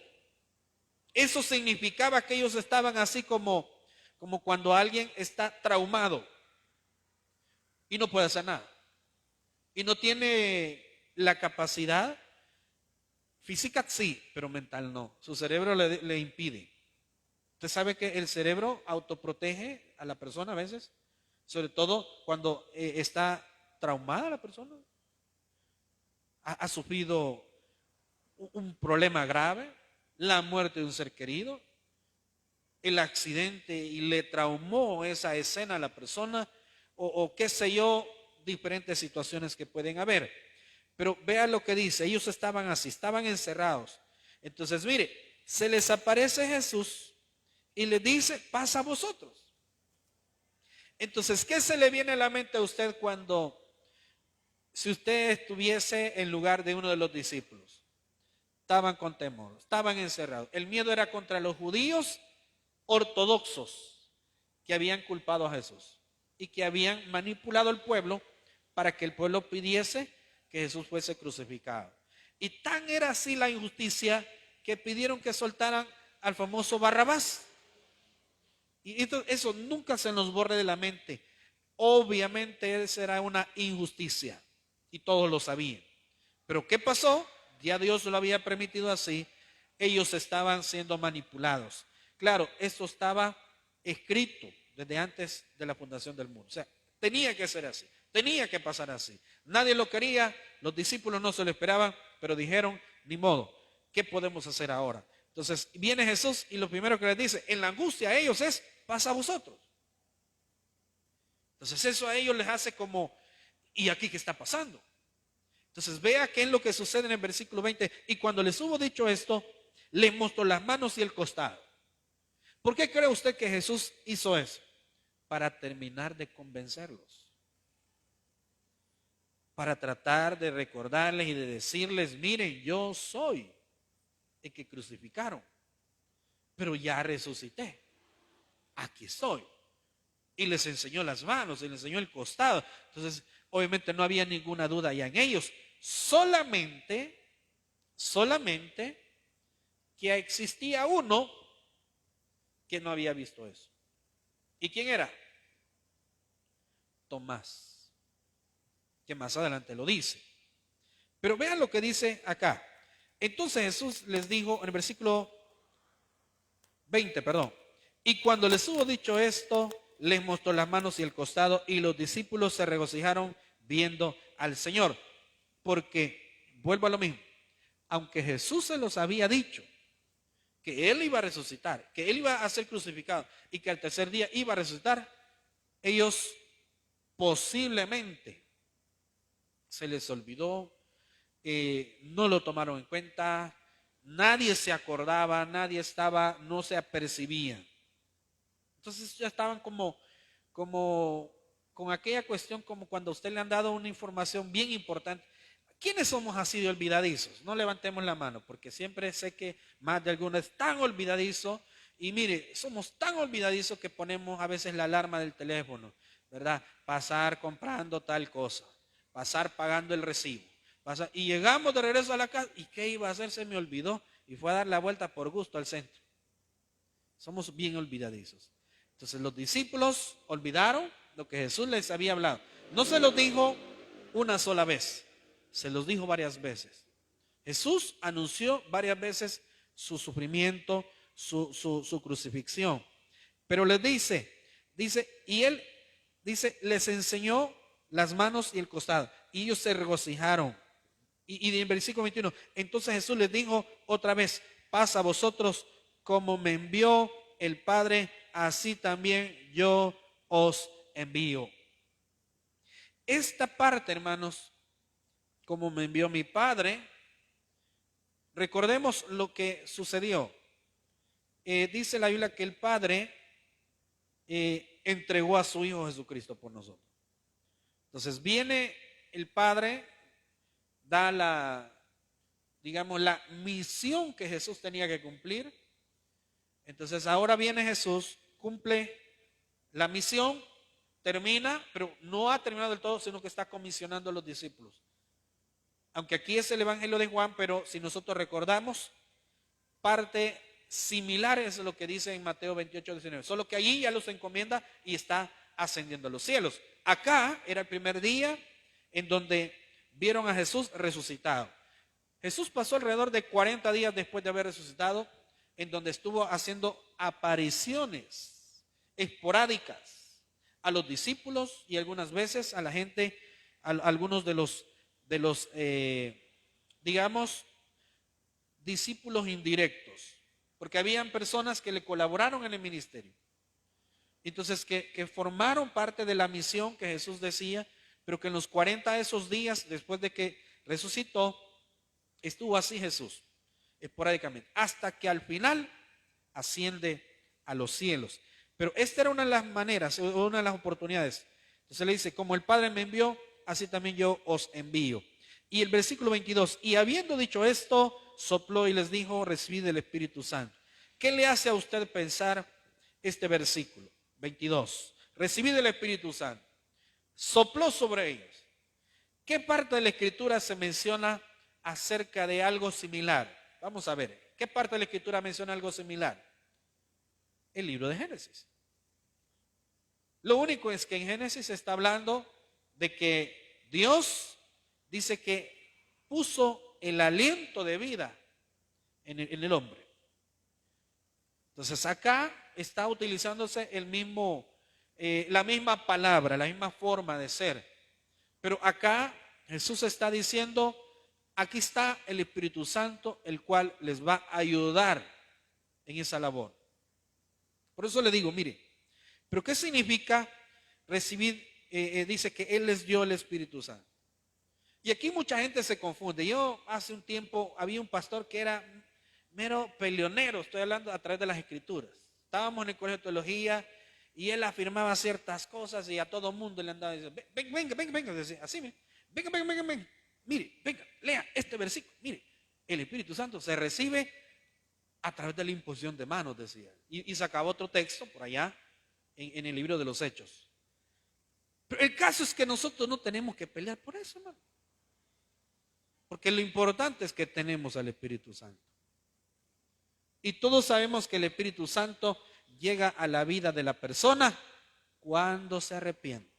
Eso significaba que ellos estaban así como cuando alguien está traumado y no puede hacer nada. Y no tiene la capacidad física, sí, pero mental no. Su cerebro le impide. Usted sabe que el cerebro autoprotege a la persona a veces, sobre todo cuando está traumada la persona. Ha sufrido un problema grave, la muerte de un ser querido, el accidente y le traumó esa escena a la persona, o qué sé yo, diferentes situaciones que pueden haber. Pero vea lo que dice, ellos estaban así, estaban encerrados. Entonces mire, se les aparece Jesús y les dice, pasa a vosotros. Entonces, ¿qué se le viene a la mente a usted si usted estuviese en lugar de uno de los discípulos? Estaban con temor, estaban encerrados. El miedo era contra los judíos ortodoxos que habían culpado a Jesús y que habían manipulado al pueblo para que el pueblo pidiese que Jesús fuese crucificado. Y tan era así la injusticia que pidieron que soltaran al famoso Barrabás. Y eso nunca se nos borre de la mente. Obviamente esa era una injusticia y todos lo sabían. Pero ¿qué pasó? Ya Dios lo había permitido así. Ellos estaban siendo manipulados. Claro, esto estaba escrito desde antes de la fundación del mundo. O sea, tenía que ser así, tenía que pasar así. Nadie lo quería, los discípulos no se lo esperaban, pero dijeron, ni modo, ¿qué podemos hacer ahora? Entonces viene Jesús y lo primero que les dice, en la angustia a ellos es, pasa a vosotros. Entonces eso a ellos les hace como, ¿y aquí qué está pasando? Entonces vea qué es lo que sucede en el versículo 20. Y cuando les hubo dicho esto, les mostró las manos y el costado. ¿Por qué cree usted que Jesús hizo eso? Para terminar de convencerlos. Para tratar de recordarles y de decirles, miren, yo soy el que crucificaron, pero ya resucité. Aquí estoy. Y les enseñó las manos, y les enseñó el costado. Entonces, obviamente no había ninguna duda ya en ellos. Solamente que existía uno que no había visto eso. ¿Y quién era? Tomás, que más adelante lo dice. Pero vean lo que dice acá. Entonces Jesús les dijo en el versículo 20, y cuando les hubo dicho esto, les mostró las manos y el costado, y los discípulos se regocijaron viendo al Señor. Porque, vuelvo a lo mismo, aunque Jesús se los había dicho, que Él iba a resucitar, que Él iba a ser crucificado y que al tercer día iba a resucitar, ellos posiblemente se les olvidó, no lo tomaron en cuenta, nadie se acordaba, no se apercibía. Entonces ya estaban como con aquella cuestión como cuando a usted le han dado una información bien importante. ¿Quiénes somos así de olvidadizos? No levantemos la mano, porque siempre sé que más de algunos es tan olvidadizo. Y mire, somos tan olvidadizos que ponemos a veces la alarma del teléfono, ¿verdad? Pasar comprando tal cosa, pasar pagando el recibo. Y llegamos de regreso a la casa, ¿y qué iba a hacer? Se me olvidó y fue a dar la vuelta por gusto al centro. Somos bien olvidadizos. Entonces los discípulos olvidaron lo que Jesús les había hablado. No se los dijo una sola vez, se los dijo varias veces. Jesús anunció varias veces su sufrimiento, su crucifixión. Pero les dice, y él dice, les enseñó las manos y el costado. Y ellos se regocijaron. Y en el versículo 21, entonces Jesús les dijo otra vez, pasa a vosotros como me envió el Padre, así también yo os envío. Esta parte, hermanos, como me envió mi Padre, recordemos lo que sucedió. Dice la Biblia que el Padre entregó a su Hijo Jesucristo por nosotros. Entonces viene el Padre, da la misión que Jesús tenía que cumplir. Entonces ahora viene Jesús, cumple la misión, termina, pero no ha terminado del todo, sino que está comisionando a los discípulos. Aunque aquí es el Evangelio de Juan, pero si nosotros recordamos, parte similar es lo que dice en Mateo 28:19. Solo que allí ya los encomienda y está ascendiendo a los cielos. Acá era el primer día en donde vieron a Jesús resucitado. Jesús pasó alrededor de 40 días después de haber resucitado, en donde estuvo haciendo apariciones esporádicas a los discípulos y algunas veces a la gente, a algunos de los digamos, discípulos indirectos, porque habían personas que le colaboraron en el ministerio. Entonces, que formaron parte de la misión que Jesús decía, pero que en los 40 de esos días, después de que resucitó, estuvo así Jesús, esporádicamente, hasta que al final asciende a los cielos. Pero esta era una de las maneras, una de las oportunidades. Entonces le dice, como el Padre me envió, así también yo os envío. Y el versículo 22, y habiendo dicho esto, sopló y les dijo, recibid el Espíritu Santo. ¿Qué le hace a usted pensar este versículo 22? Recibid el Espíritu Santo. Sopló sobre ellos. ¿Qué parte de la Escritura se menciona acerca de algo similar? Vamos a ver, ¿qué parte de la Escritura menciona algo similar? El libro de Génesis. Lo único es que en Génesis está hablando de que Dios dice que puso el aliento de vida en el hombre. Entonces acá está utilizándose la misma palabra, la misma forma de ser. Pero acá Jesús está diciendo, aquí está el Espíritu Santo, el cual les va a ayudar en esa labor. Por eso le digo, mire, ¿pero qué significa recibir? Dice que Él les dio el Espíritu Santo. Y aquí mucha gente se confunde. Yo hace un tiempo había un pastor que era mero peleonero, estoy hablando a través de las Escrituras. Estábamos en el colegio de teología y él afirmaba ciertas cosas y a todo mundo le andaba diciendo, venga, decía, así, venga, mire, venga, lea este versículo, mire, el Espíritu Santo se recibe a través de la imposición de manos, decía. Y sacaba otro texto por allá en el libro de los Hechos. Pero el caso es que nosotros no tenemos que pelear por eso, hermano. Porque lo importante es que tenemos al Espíritu Santo. Y todos sabemos que el Espíritu Santo llega a la vida de la persona cuando se arrepiente.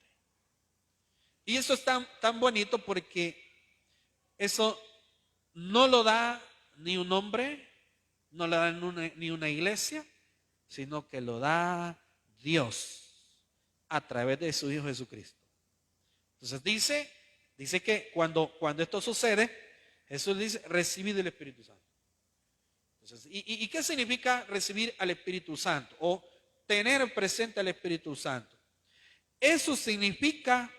Y eso es tan bonito porque eso no lo da ni un hombre, no lo da ni una iglesia, sino que lo da Dios a través de su Hijo Jesucristo. Entonces dice que cuando esto sucede, Jesús dice, recibid el Espíritu Santo. Entonces, ¿y qué significa recibir al Espíritu Santo? O tener presente al Espíritu Santo. Eso significa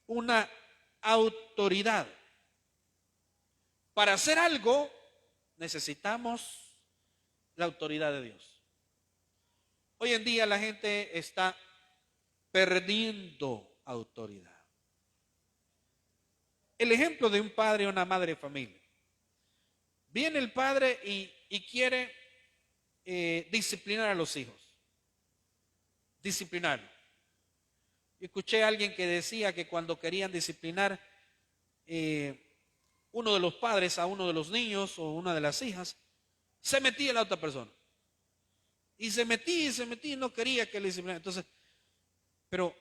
una autoridad. Para hacer algo necesitamos la autoridad de Dios. Hoy en día la gente está perdiendo autoridad. El ejemplo de un padre o una madre de familia. Viene el padre y quiere disciplinar a los hijos. Disciplinar. Escuché a alguien que decía que cuando querían disciplinar uno de los padres a uno de los niños o una de las hijas, se metía la otra persona. Y se metía y no quería que le disciplinara. Entonces, pero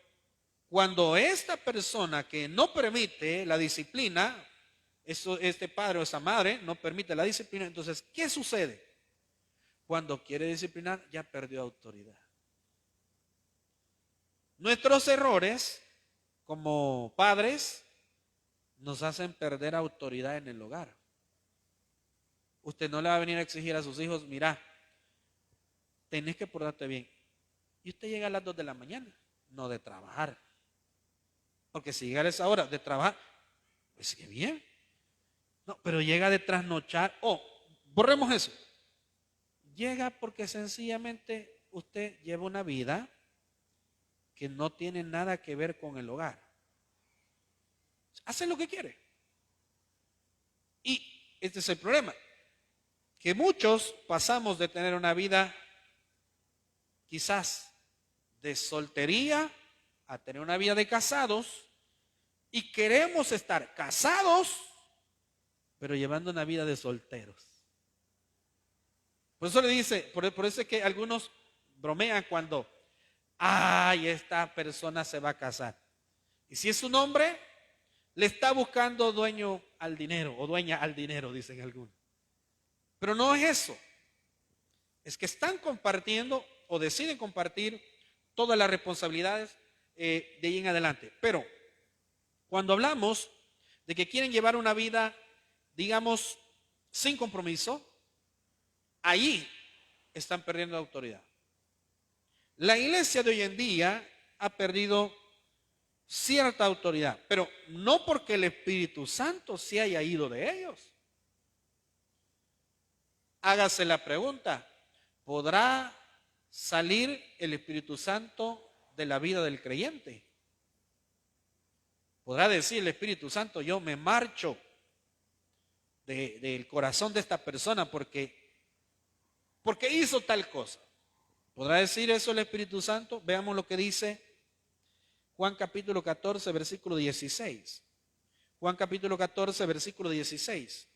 cuando esta persona que no permite la disciplina, este padre o esa madre no permite la disciplina, entonces, ¿qué sucede? Cuando quiere disciplinar, ya perdió autoridad. Nuestros errores como padres nos hacen perder autoridad en el hogar. Usted no le va a venir a exigir a sus hijos, mira, tenés que portarte bien. Y usted llega a las 2 de la mañana, no de trabajar. Porque si llega a esa hora de trabajar, pues qué bien. No, pero llega de trasnochar. Borremos eso. Llega porque sencillamente usted lleva una vida que no tiene nada que ver con el hogar. Hace lo que quiere. Y este es el problema. Que muchos pasamos de tener una vida quizás de soltería a tener una vida de casados y queremos estar casados pero llevando una vida de solteros. Por eso le dice, por eso es que algunos bromean cuando, ay, esta persona se va a casar. Y si es un hombre, le está buscando dueño al dinero o dueña al dinero, dicen algunos. Pero no es eso. Es que están compartiendo o deciden compartir todas las responsabilidades de ahí en adelante. Pero cuando hablamos de que quieren llevar una vida, digamos, sin compromiso, ahí están perdiendo autoridad. La iglesia de hoy en día ha perdido cierta autoridad, pero no porque el Espíritu Santo se haya ido de ellos. Hágase la pregunta, ¿podrá salir el Espíritu Santo de la vida del creyente? ¿Podrá decir el Espíritu Santo, yo me marcho del corazón de esta persona porque hizo tal cosa? ¿Podrá decir eso el Espíritu Santo? Veamos lo que dice Juan capítulo 14, versículo 16. Juan capítulo 14, versículo 16.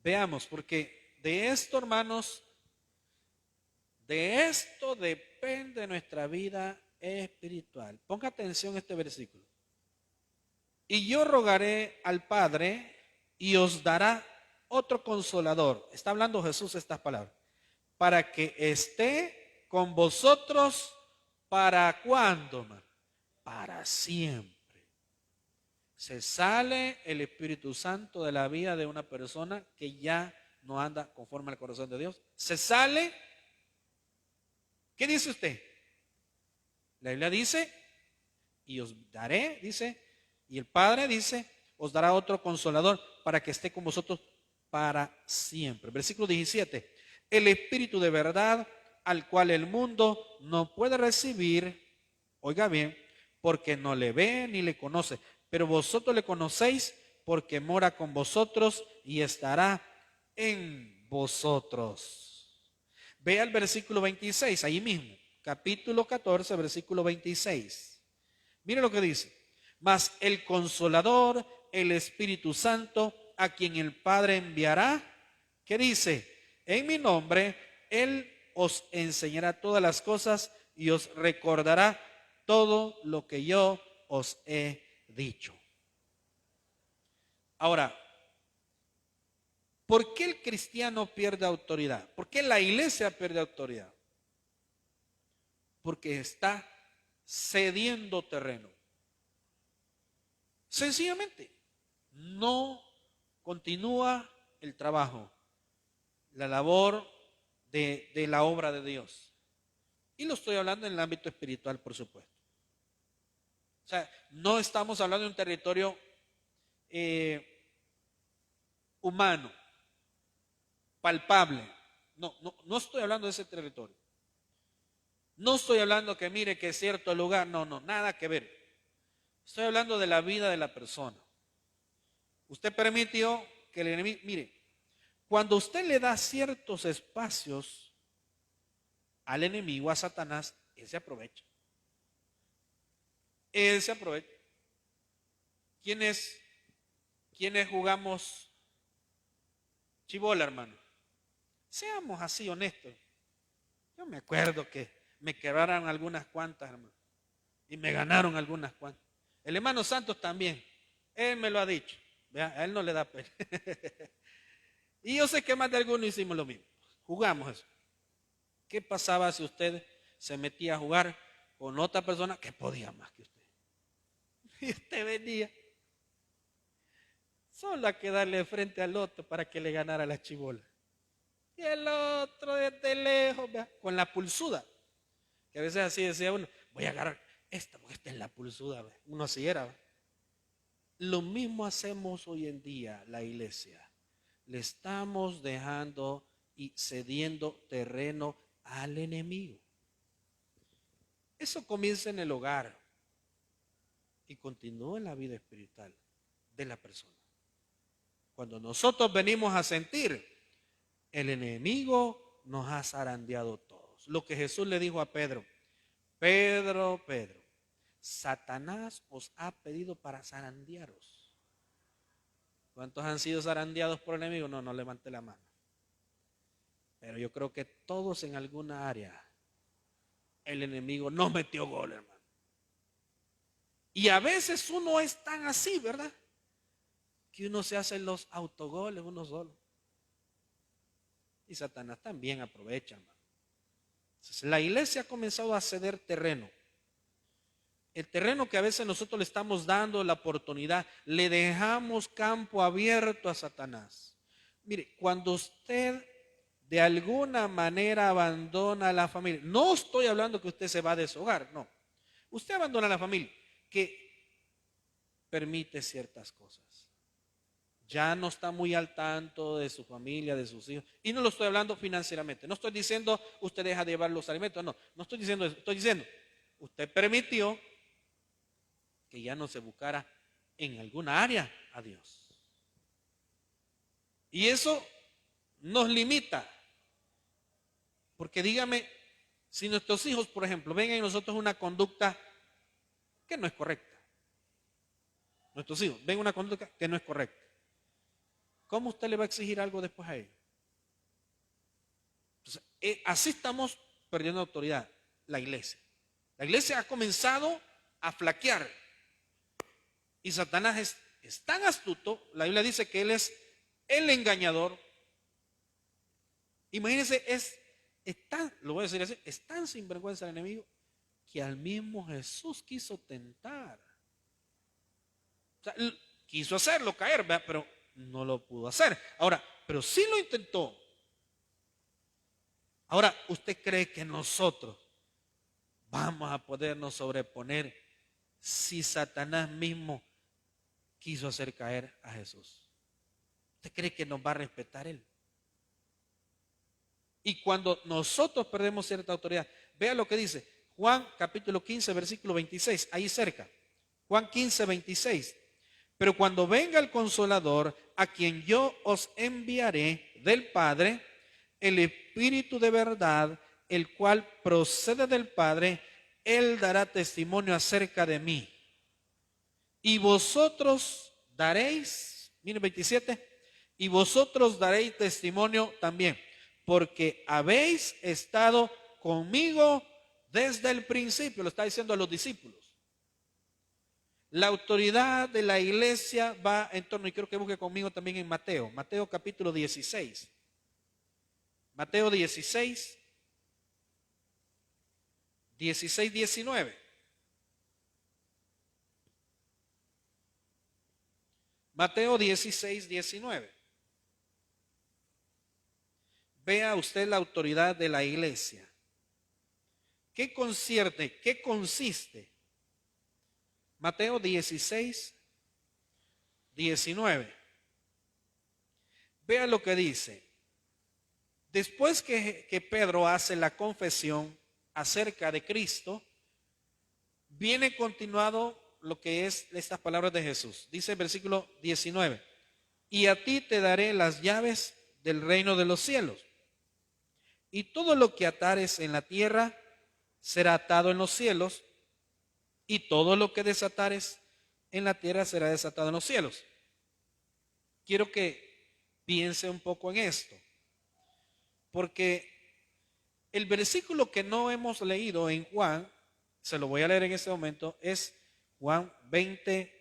Veamos, porque de esto, hermanos, de esto depende nuestra vida espiritual. Ponga atención a este versículo. Y yo rogaré al Padre y os dará otro consolador. Está hablando Jesús estas palabras. Para que esté con vosotros, ¿para cuándo, hermano? Para siempre. Se sale el Espíritu Santo de la vida de una persona que ya no anda conforme al corazón de Dios. Se sale. ¿Qué dice usted? La Biblia dice, y os daré, dice, y el Padre dice, os dará otro consolador para que esté con vosotros para siempre. Versículo 17. El Espíritu de verdad, al cual el mundo no puede recibir, oiga bien, porque no le ve ni le conoce, pero vosotros le conocéis porque mora con vosotros y estará en vosotros. Vea el versículo 26, ahí mismo, capítulo 14, versículo 26. Mire lo que dice. Mas el Consolador, el Espíritu Santo, a quien el Padre enviará, ¿qué dice? En mi nombre, Él os enseñará todas las cosas y os recordará todo lo que yo os he dicho. Ahora, ¿por qué el cristiano pierde autoridad? ¿Por qué la iglesia pierde autoridad? Porque está cediendo terreno. Sencillamente, no continúa el trabajo, la labor de la obra de Dios. Y lo estoy hablando en el ámbito espiritual, por supuesto. O sea, no estamos hablando de un territorio humano, palpable. No estoy hablando de ese territorio. No estoy hablando que mire que es cierto lugar, no, nada que ver. Estoy hablando de la vida de la persona. Usted permitió que el enemigo, mire, cuando usted le da ciertos espacios al enemigo, a Satanás, él se aprovecha. Él se aprovecha. ¿Quiénes jugamos chibola, hermano? Seamos así honestos. Yo me acuerdo que me quebraron algunas cuantas, hermano, y me ganaron algunas cuantas. El hermano Santos también, él me lo ha dicho. ¿Vea? A él no le da pena. Y yo sé que más de algunos hicimos lo mismo. Jugamos eso. ¿Qué pasaba si usted se metía a jugar con otra persona que podía más que usted? Y usted venía solo a quedarle frente al otro para que le ganara la chibola. Y el otro desde lejos, ¿vea? Con la pulsuda. Que a veces así decía uno, voy a agarrar esta, porque esta es la pulsuda. ¿Vea? Uno así era. ¿Vea? Lo mismo hacemos hoy en día la iglesia. Le estamos dejando y cediendo terreno al enemigo. Eso comienza en el hogar y continúa en la vida espiritual de la persona. Cuando nosotros venimos a sentir, el enemigo nos ha zarandeado todos. Lo que Jesús le dijo a Pedro, Pedro, Satanás os ha pedido para zarandearos. ¿Cuántos han sido zarandeados por el enemigo? No levante la mano. Pero yo creo que todos en alguna área el enemigo nos metió gol, hermano. Y a veces uno es tan así, ¿verdad? Que uno se hace los autogoles uno solo. Y Satanás también aprovecha, hermano. Entonces, la iglesia ha comenzado a ceder terreno. El terreno que a veces nosotros le estamos dando la oportunidad, le dejamos campo abierto a Satanás. Mire, cuando usted de alguna manera abandona a la familia, no estoy hablando que usted se va a deshogar, no. Usted abandona a la familia, que permite ciertas cosas. Ya no está muy al tanto de su familia, de sus hijos. Y no lo estoy hablando financieramente. No estoy diciendo usted deja de llevar los alimentos. No estoy diciendo eso. Estoy diciendo, usted permitió que ya no se buscara en alguna área a Dios. Y eso nos limita. Porque dígame, si nuestros hijos, por ejemplo, ven en nosotros una conducta que no es correcta. Nuestros hijos ven una conducta que no es correcta. ¿Cómo usted le va a exigir algo después a ellos? Entonces, así estamos perdiendo autoridad, la iglesia. La iglesia ha comenzado a flaquear. Y Satanás es tan astuto, la Biblia dice que él es el engañador. Imagínense, lo voy a decir así, es tan sinvergüenza el enemigo que al mismo Jesús quiso tentar. O sea, quiso hacerlo caer, ¿verdad? Pero no lo pudo hacer. Ahora, pero sí lo intentó. Ahora, ¿usted cree que nosotros vamos a podernos sobreponer si Satanás mismo quiso hacer caer a Jesús? ¿Usted cree que nos va a respetar él? Y cuando nosotros perdemos cierta autoridad, vea lo que dice Juan capítulo 15, versículo 26, ahí cerca. Juan 15, 26. Pero cuando venga el Consolador, a quien yo os enviaré del Padre, el Espíritu de verdad, el cual procede del Padre, él dará testimonio acerca de mí. Y vosotros daréis, miren 27, y vosotros daréis testimonio también, porque habéis estado conmigo desde el principio, lo está diciendo a los discípulos. La autoridad de la iglesia va en torno, y quiero que busque conmigo también en Mateo capítulo 16. Mateo 16, 19. Mateo 16, 19. Vea usted la autoridad de la iglesia. ¿Qué concierne? ¿Qué consiste? Mateo 16, 19. Vea lo que dice. Después que Pedro hace la confesión acerca de Cristo, viene continuado lo que es estas palabras de Jesús. Dice el versículo 19. Y a ti te daré las llaves del reino de los cielos. Y todo lo que atares en la tierra será atado en los cielos, y todo lo que desatares en la tierra será desatado en los cielos. Quiero que piense un poco en esto, porque el versículo que no hemos leído en Juan, se lo voy a leer en este momento, es Juan 20,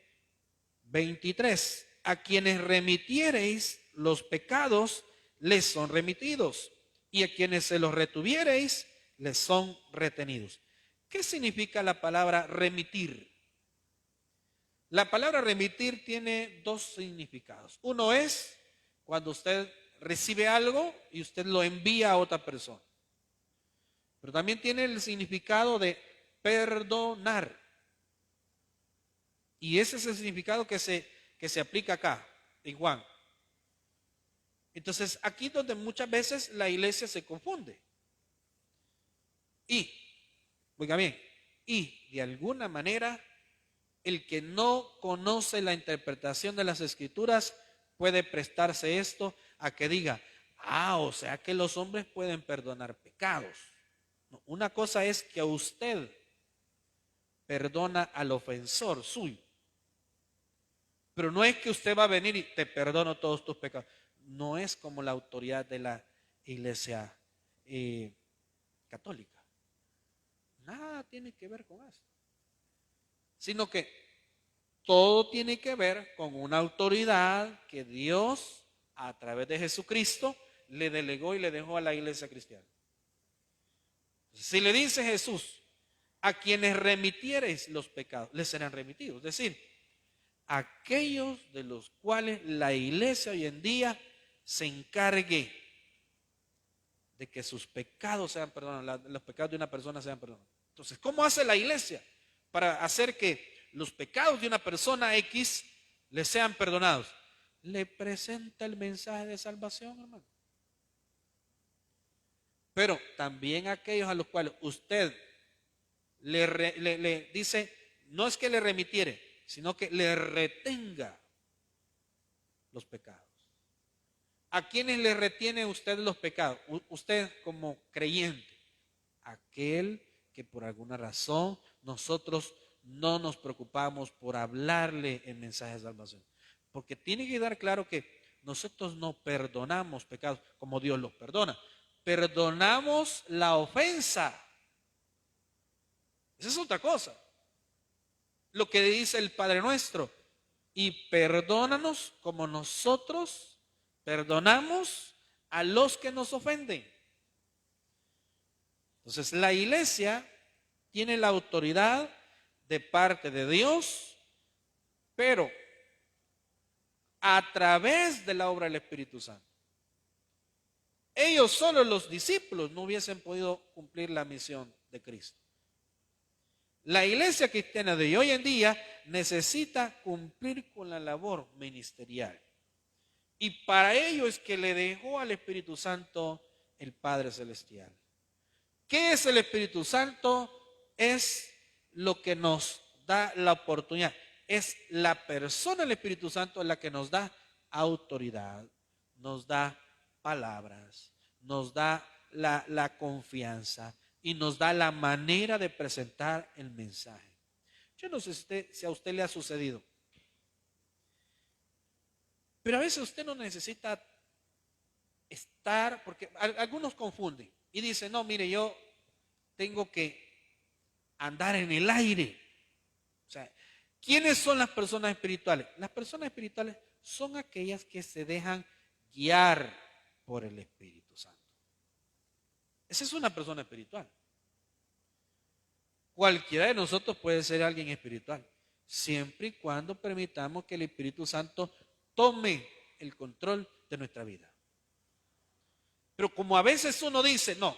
23. A quienes remitiereis los pecados, les son remitidos, y a quienes se los retuviereis, les son retenidos. ¿Qué significa la palabra remitir? La palabra remitir tiene dos significados. Uno es cuando usted recibe algo y usted lo envía a otra persona. Pero también tiene el significado de perdonar. Y ese es el significado que se aplica acá, en Juan. Entonces, aquí donde muchas veces la iglesia se confunde. Oiga bien, y de alguna manera el que no conoce la interpretación de las escrituras puede prestarse esto a que diga, o sea que los hombres pueden perdonar pecados. No, una cosa es que a usted perdona al ofensor suyo. Pero no es que usted va a venir y te perdono todos tus pecados. No es como la autoridad de la iglesia católica. Nada tiene que ver con eso. Sino que todo tiene que ver con una autoridad que Dios, a través de Jesucristo, le delegó y le dejó a la iglesia cristiana. Si le dice Jesús, a quienes remitiereis los pecados, les serán remitidos. Es decir, aquellos de los cuales la iglesia hoy en día se encargue de que sus pecados sean perdonados, los pecados de una persona sean perdonados. Entonces, ¿cómo hace la iglesia para hacer que los pecados de una persona X le sean perdonados? Le presenta el mensaje de salvación, hermano. Pero también aquellos a los cuales usted le dice, no es que le remitiere, sino que le retenga los pecados. ¿A quiénes le retiene usted los pecados? Usted como creyente, aquel que por alguna razón nosotros no nos preocupamos por hablarle el mensaje de salvación. Porque tiene que quedar claro que nosotros no perdonamos pecados como Dios los perdona. Perdonamos la ofensa. Esa es otra cosa. Lo que dice el Padre Nuestro. Y perdónanos como nosotros perdonamos a los que nos ofenden. Entonces la iglesia tiene la autoridad de parte de Dios, pero a través de la obra del Espíritu Santo. Ellos solo, los discípulos, no hubiesen podido cumplir la misión de Cristo. La iglesia cristiana de hoy en día necesita cumplir con la labor ministerial. Y para ello es que le dejó al Espíritu Santo el Padre Celestial. ¿Qué es el Espíritu Santo? Es lo que nos da la oportunidad. Es la persona del Espíritu Santo la que nos da autoridad, nos da palabras, nos da la confianza y nos da la manera de presentar el mensaje. Yo no sé si a usted le ha sucedido, pero a veces usted no necesita estar, porque algunos confunden y dicen, no, mire, yo tengo que andar en el aire. O sea, ¿quiénes son las personas espirituales? Las personas espirituales son aquellas que se dejan guiar por el Espíritu Santo. Esa es una persona espiritual. Cualquiera de nosotros puede ser alguien espiritual, siempre y cuando permitamos que el Espíritu Santo tome el control de nuestra vida. Pero como a veces uno dice, no,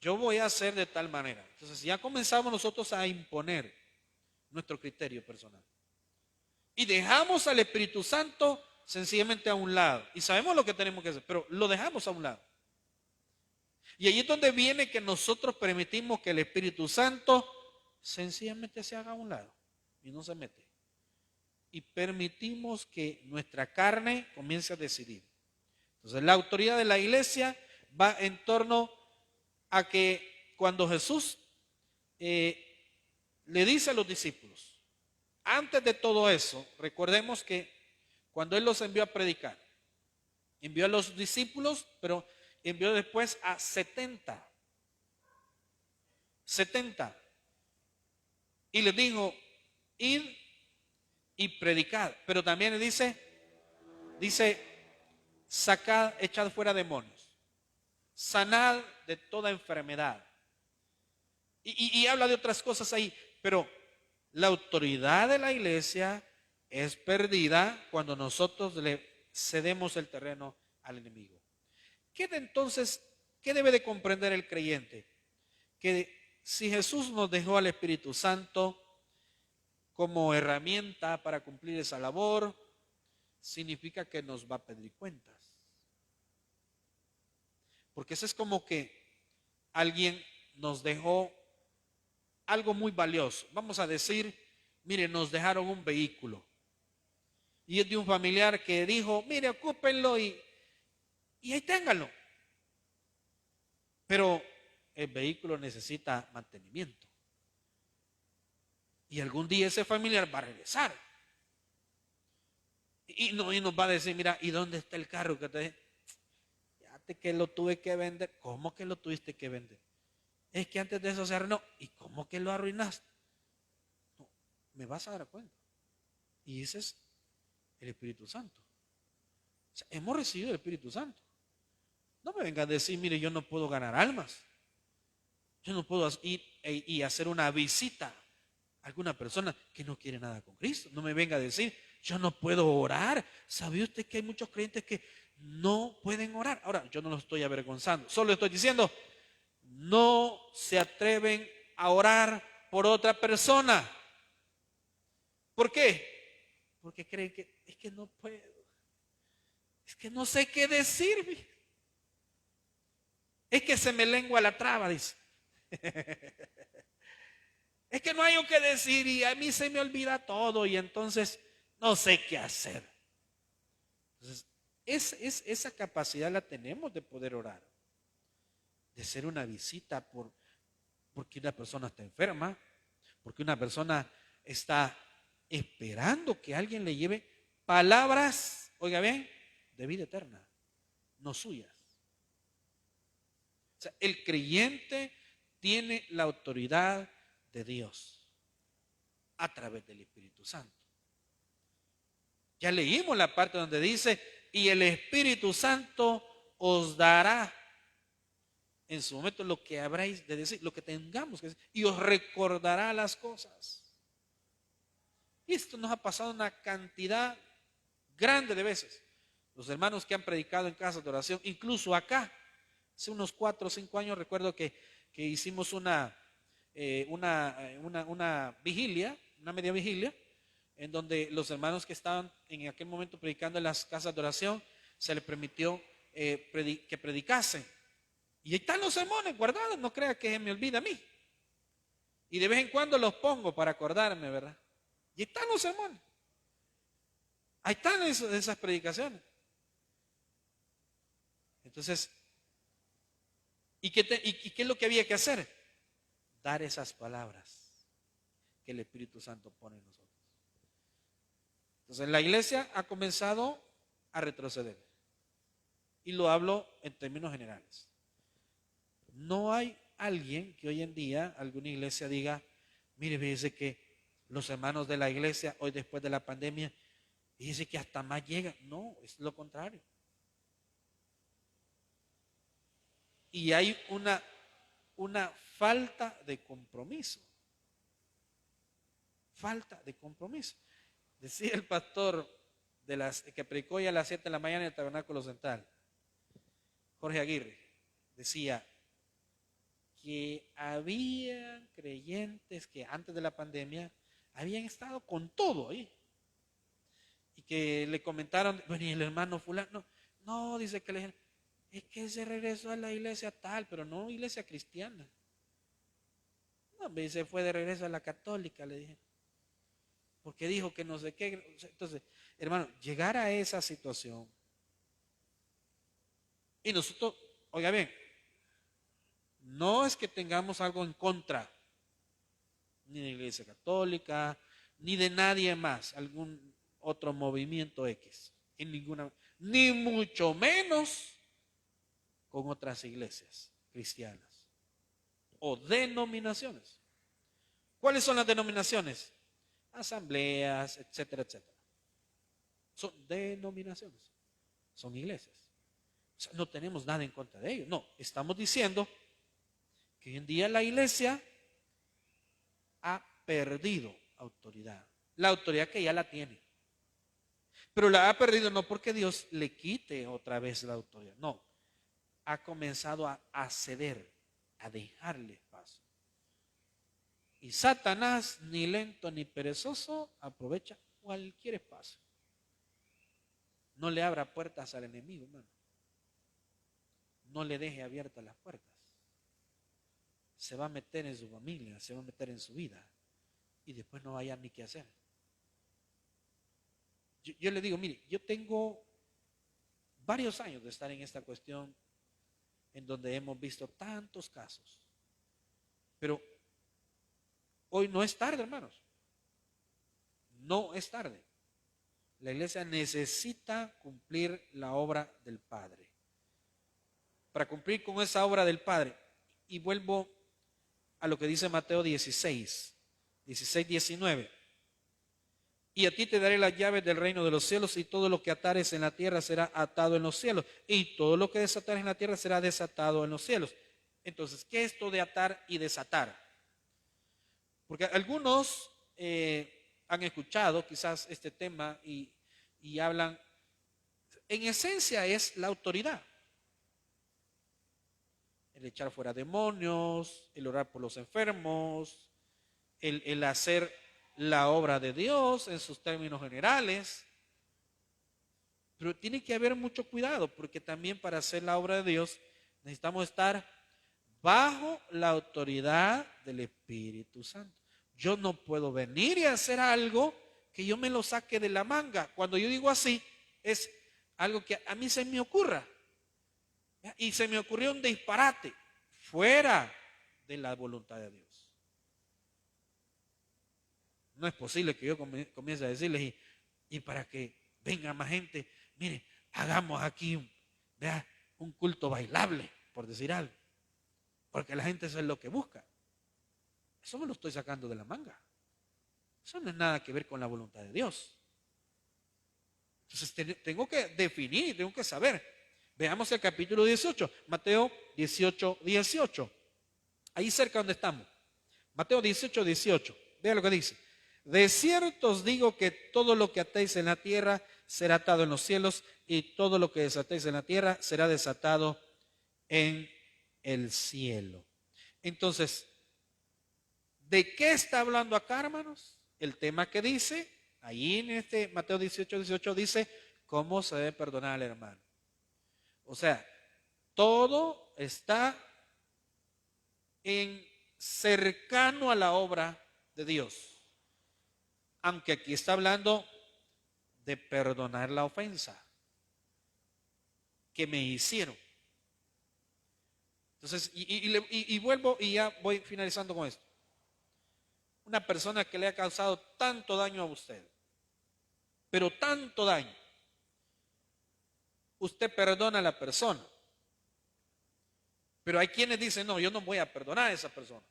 yo voy a hacer de tal manera. Entonces ya comenzamos nosotros a imponer nuestro criterio personal. Y dejamos al Espíritu Santo sencillamente a un lado. Y sabemos lo que tenemos que hacer, pero lo dejamos a un lado. Y ahí es donde viene que nosotros permitimos que el Espíritu Santo sencillamente se haga a un lado y no se mete. Y permitimos que nuestra carne comience a decidir. Entonces la autoridad de la iglesia va en torno a que cuando Jesús le dice a los discípulos, antes de todo eso, recordemos que cuando Él los envió a predicar, envió a los discípulos, pero envió después a 70. Y les dijo, id y predicad. Pero también dice, sacad, echad fuera demonios, sanad de toda enfermedad. Y habla de otras cosas ahí, pero la autoridad de la iglesia es perdida cuando nosotros le cedemos el terreno al enemigo. ¿Qué debe de comprender el creyente? Que si Jesús nos dejó al Espíritu Santo como herramienta para cumplir esa labor, significa que nos va a pedir cuentas. Porque eso es como que alguien nos dejó algo muy valioso. Vamos a decir, mire, nos dejaron un vehículo. Y es de un familiar que dijo, mire, ocúpenlo y ahí ténganlo. Pero el vehículo necesita mantenimiento. Y algún día ese familiar va a regresar. Y nos va a decir, mira, ¿y dónde está el carro que te... Fíjate que lo tuve que vender. ¿Cómo que lo tuviste que vender? Es que antes de eso se arruinó. ¿Y cómo que lo arruinaste? No, me vas a dar cuenta. Y ese es el Espíritu Santo. O sea, hemos recibido el Espíritu Santo. No me vengas a decir, mire, yo no puedo ganar almas. Yo no puedo ir y hacer una visita a alguna persona que no quiere nada con Cristo. No me venga a decir, yo no puedo orar. ¿Sabe usted que hay muchos creyentes que no pueden orar? Ahora, yo no los estoy avergonzando. Solo estoy diciendo, no se atreven a orar por otra persona. ¿Por qué? Porque creen que es que no puedo. Es que no sé qué decir. Es que se me lengua la traba, dice. Es que no hay o qué decir y a mí se me olvida todo y entonces no sé qué hacer. Entonces, esa capacidad la tenemos de poder orar, de hacer una visita porque una persona está enferma, porque una persona está esperando que alguien le lleve palabras, oiga bien, de vida eterna, no suyas. O sea, el creyente tiene la autoridad de Dios a través del Espíritu Santo. Ya leímos la parte donde dice, y el Espíritu Santo os dará en su momento lo que habréis de decir, lo que tengamos que decir, y os recordará las cosas. Y esto nos ha pasado una cantidad grande de veces. Los hermanos que han predicado en casas de oración, incluso acá, hace unos 4 o 5 años recuerdo que hicimos una vigilia, una media vigilia, en donde los hermanos que estaban en aquel momento predicando en las casas de oración, se les permitió que predicasen. Y ahí están los sermones guardados, no crea que se me olvida a mí. Y de vez en cuando los pongo para acordarme, ¿verdad? Y ahí están los sermones. Ahí están esas predicaciones. Entonces, ¿y qué es lo que había que hacer? Dar esas palabras que el Espíritu Santo pone en nosotros. Entonces la iglesia ha comenzado a retroceder. Y lo hablo en términos generales. No hay alguien que hoy en día, alguna iglesia diga, mire, fíjese que los hermanos de la iglesia hoy después de la pandemia, fíjese que hasta más llegan. No, es lo contrario. Y hay una falta de compromiso. Falta de compromiso. Decía el pastor que predicó ya a las 7 de la mañana en el Tabernáculo Central, Jorge Aguirre, decía que había creyentes que antes de la pandemia habían estado con todo ahí. Y que le comentaron, bueno, y el hermano fulano, no, dice que le dijeron, es que se regresó a la iglesia tal, pero no iglesia cristiana. No, se fue de regreso a la católica, le dije. Porque dijo que no sé qué. Entonces, hermano, llegar a esa situación. Y nosotros, oiga bien, no es que tengamos algo en contra, ni de la iglesia católica, ni de nadie más, algún otro movimiento X, en ninguna, ni mucho menos con otras iglesias cristianas o denominaciones. ¿Cuáles son las denominaciones? Asambleas, etcétera, etcétera. Son denominaciones, son iglesias. O sea, no tenemos nada en contra de ellos. No, estamos diciendo que hoy en día la iglesia ha perdido autoridad. La autoridad que ya la tiene. Pero la ha perdido no porque Dios le quite otra vez la autoridad. No, ha comenzado a ceder, a dejarle espacio. Y Satanás, ni lento ni perezoso, aprovecha cualquier espacio. No le abra puertas al enemigo, hermano. No le deje abiertas las puertas. Se va a meter en su familia, se va a meter en su vida y después no vaya ni qué hacer. Yo le digo, mire, yo tengo varios años de estar en esta cuestión en donde hemos visto tantos casos. Pero hoy no es tarde, hermanos. No es tarde. La iglesia necesita cumplir la obra del Padre. Para cumplir con esa obra del Padre. Y vuelvo a lo que dice Mateo 16, 19. Y a ti te daré las llaves del reino de los cielos, y todo lo que atares en la tierra será atado en los cielos, y todo lo que desatares en la tierra será desatado en los cielos. Entonces, ¿qué es esto de atar y desatar? Porque algunos han escuchado quizás este tema y hablan, en esencia es la autoridad. El echar fuera demonios, el orar por los enfermos, el hacer la obra de Dios en sus términos generales. Pero tiene que haber mucho cuidado, porque también para hacer la obra de Dios necesitamos estar bajo la autoridad del Espíritu Santo. Yo no puedo venir y hacer algo que yo me lo saque de la manga. Cuando yo digo así, es algo que a mí se me ocurra. Y se me ocurrió un disparate fuera de la voluntad de Dios. No es posible que yo comience a decirles, y para que venga más gente, mire, hagamos aquí un culto bailable, por decir algo. Porque la gente eso es lo que busca. Eso me lo estoy sacando de la manga. Eso no es nada que ver con la voluntad de Dios. Entonces tengo que definir, tengo que saber. Veamos el capítulo 18, Mateo 18, 18. Ahí cerca donde estamos. Mateo 18, 18. Vea lo que dice. De cierto os digo que todo lo que atéis en la tierra será atado en los cielos, y todo lo que desatéis en la tierra será desatado en el cielo. Entonces, ¿de qué está hablando acá, hermanos? El tema que dice, ahí en este Mateo 18, 18 dice, ¿cómo se debe perdonar al hermano? O sea, todo está cercano a la obra de Dios. Aunque aquí está hablando de perdonar la ofensa que me hicieron. Entonces, y vuelvo y ya voy finalizando con esto. Una persona que le ha causado tanto daño a usted, pero tanto daño, usted perdona a la persona, pero hay quienes dicen, no, yo no voy a perdonar a esa persona,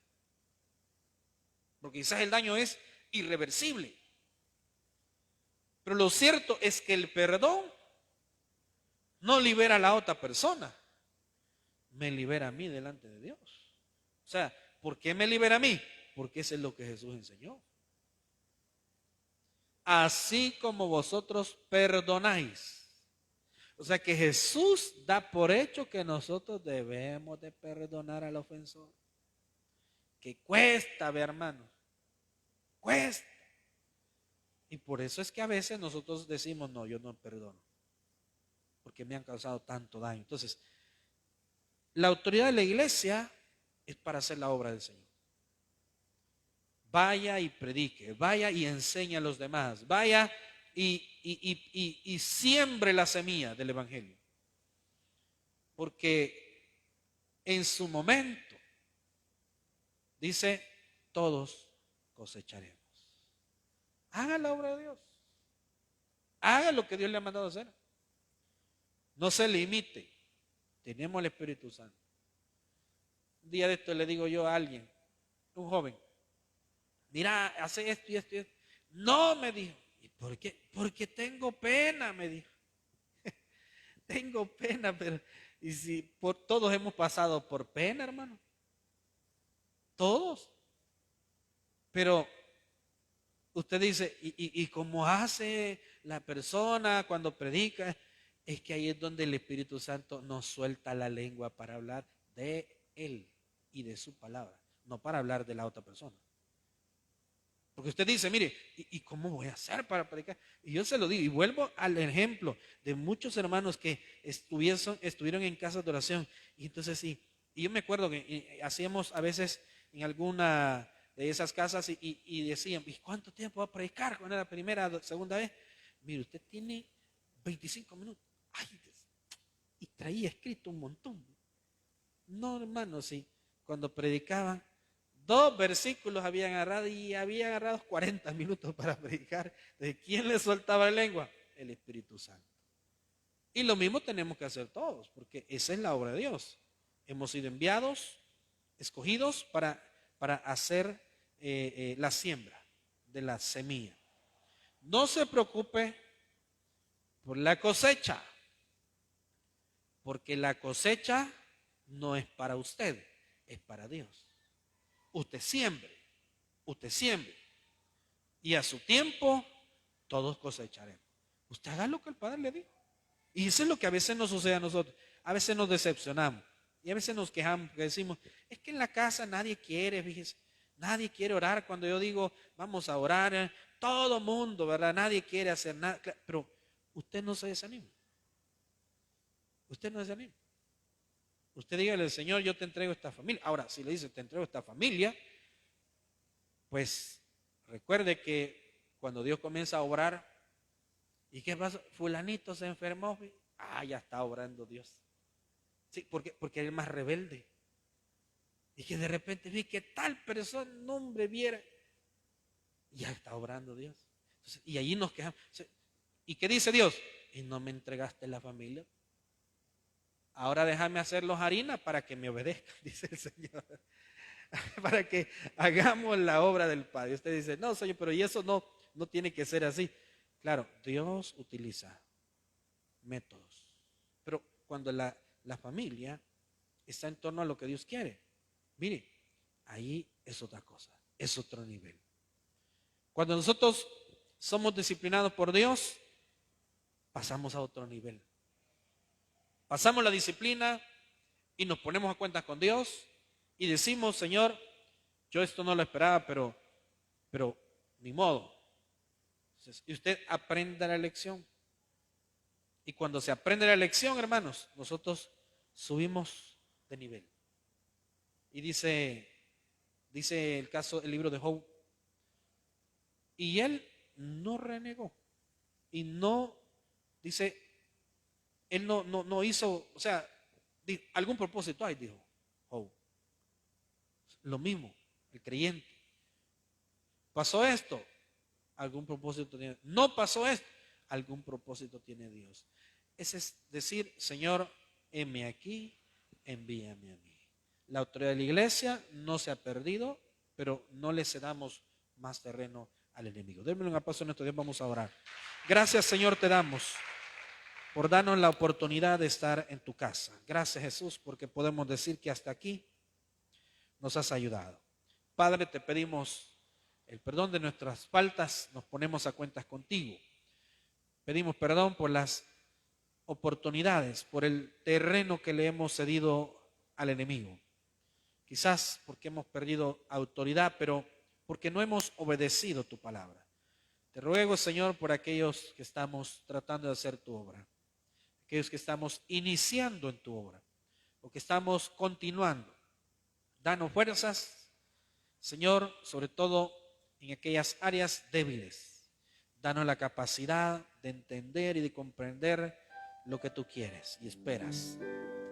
porque quizás el daño es irreversible. Pero lo cierto es que el perdón no libera a la otra persona, me libera a mí delante de Dios. O sea, ¿por qué me libera a mí? Porque eso es lo que Jesús enseñó. Así como vosotros perdonáis. O sea que Jesús da por hecho que nosotros debemos de perdonar al ofensor. Que cuesta, ve, hermanos. Cuesta. Y por eso es que a veces nosotros decimos, no, yo no perdono. Porque me han causado tanto daño. Entonces, la autoridad de la iglesia es para hacer la obra del Señor. Vaya y predique, vaya y enseñe a los demás, vaya y siembre la semilla del evangelio. Porque en su momento, dice, todos cosecharemos. Haga la obra de Dios. Haga lo que Dios le ha mandado hacer. No se limite. Tenemos el Espíritu Santo. Un día de esto le digo yo a alguien, un joven, mira, hace esto y esto y esto. No, me dijo. ¿Y por qué? Porque tengo pena, me dijo. Tengo pena, pero y si todos hemos pasado por pena, hermano. Todos. Pero usted dice, ¿y cómo hace la persona cuando predica? Es que ahí es donde el Espíritu Santo nos suelta la lengua para hablar de Él y de su palabra, no para hablar de la otra persona. Porque usted dice, mire, ¿y cómo voy a hacer para predicar? Y yo se lo digo, y vuelvo al ejemplo de muchos hermanos que estuvieron en casas de oración. Y entonces sí, y yo me acuerdo que hacíamos a veces en alguna de esas casas y decían, ¿y cuánto tiempo va a predicar? Cuando era la primera, segunda vez. Mire, usted tiene 25 minutos. Ay, y traía escrito un montón. No, hermano, sí. Cuando predicaban, 2 versículos habían agarrado y habían agarrado 40 minutos para predicar. ¿De quién le soltaba la lengua? El Espíritu Santo. Y lo mismo tenemos que hacer todos, porque esa es la obra de Dios. Hemos sido enviados, escogidos para hacer la siembra de la semilla. No se preocupe por la cosecha, porque la cosecha no es para usted, es para Dios. Usted siembre, y a su tiempo todos cosecharemos. Usted haga lo que el Padre le dijo. Y eso es lo que a veces nos sucede a nosotros. A veces nos decepcionamos y a veces nos quejamos porque decimos, es que en la casa nadie quiere, fíjese, nadie quiere orar. Cuando yo digo, vamos a orar, todo mundo, ¿verdad? Nadie quiere hacer nada. Pero usted no se desanima. Usted no se desanima. Usted dígale al Señor, yo te entrego esta familia. Ahora, si le dice, te entrego esta familia, pues recuerde que cuando Dios comienza a obrar, ¿y qué pasa? Fulanito se enfermó. Ya está obrando Dios. Sí, porque él es más rebelde. Y que de repente vi que tal persona, no hombre, viera. Ya está obrando Dios. Entonces, y allí nos quejamos. ¿Y qué dice Dios? Y no me entregaste la familia. Ahora déjame hacerlos harina para que me obedezcan, dice el Señor. Para que hagamos la obra del Padre. Y usted dice, no, Señor, pero y eso no tiene que ser así. Claro, Dios utiliza métodos. Pero cuando la familia está en torno a lo que Dios quiere, mire, ahí es otra cosa, es otro nivel. Cuando nosotros somos disciplinados por Dios, pasamos a otro nivel. Pasamos la disciplina y nos ponemos a cuentas con Dios y decimos, Señor, yo esto no lo esperaba, pero ni modo. Entonces, y usted aprende la lección. Y cuando se aprende la lección, hermanos, nosotros subimos de nivel. Y dice el libro de Job, y él no renegó. Y no, dice, él no hizo, o sea, algún propósito hay, dijo Job. Lo mismo, el creyente. ¿Pasó esto? Algún propósito tiene. No pasó esto, algún propósito tiene Dios. Ese es decir, Señor, heme aquí, envíame a mí. La autoridad de la iglesia no se ha perdido, pero no le cedamos más terreno al enemigo. Démosle un aplauso en estos días, vamos a orar. Gracias, Señor, te damos por darnos la oportunidad de estar en tu casa. Gracias, Jesús, porque podemos decir que hasta aquí nos has ayudado. Padre, te pedimos el perdón de nuestras faltas, nos ponemos a cuentas contigo. Pedimos perdón por las oportunidades, por el terreno que le hemos cedido al enemigo. Quizás porque hemos perdido autoridad, pero porque no hemos obedecido tu palabra. Te ruego, Señor, por aquellos que estamos tratando de hacer tu obra, aquellos que estamos iniciando en tu obra, o que estamos continuando. Danos fuerzas, Señor, sobre todo en aquellas áreas débiles. Danos la capacidad de entender y de comprender lo que tú quieres y esperas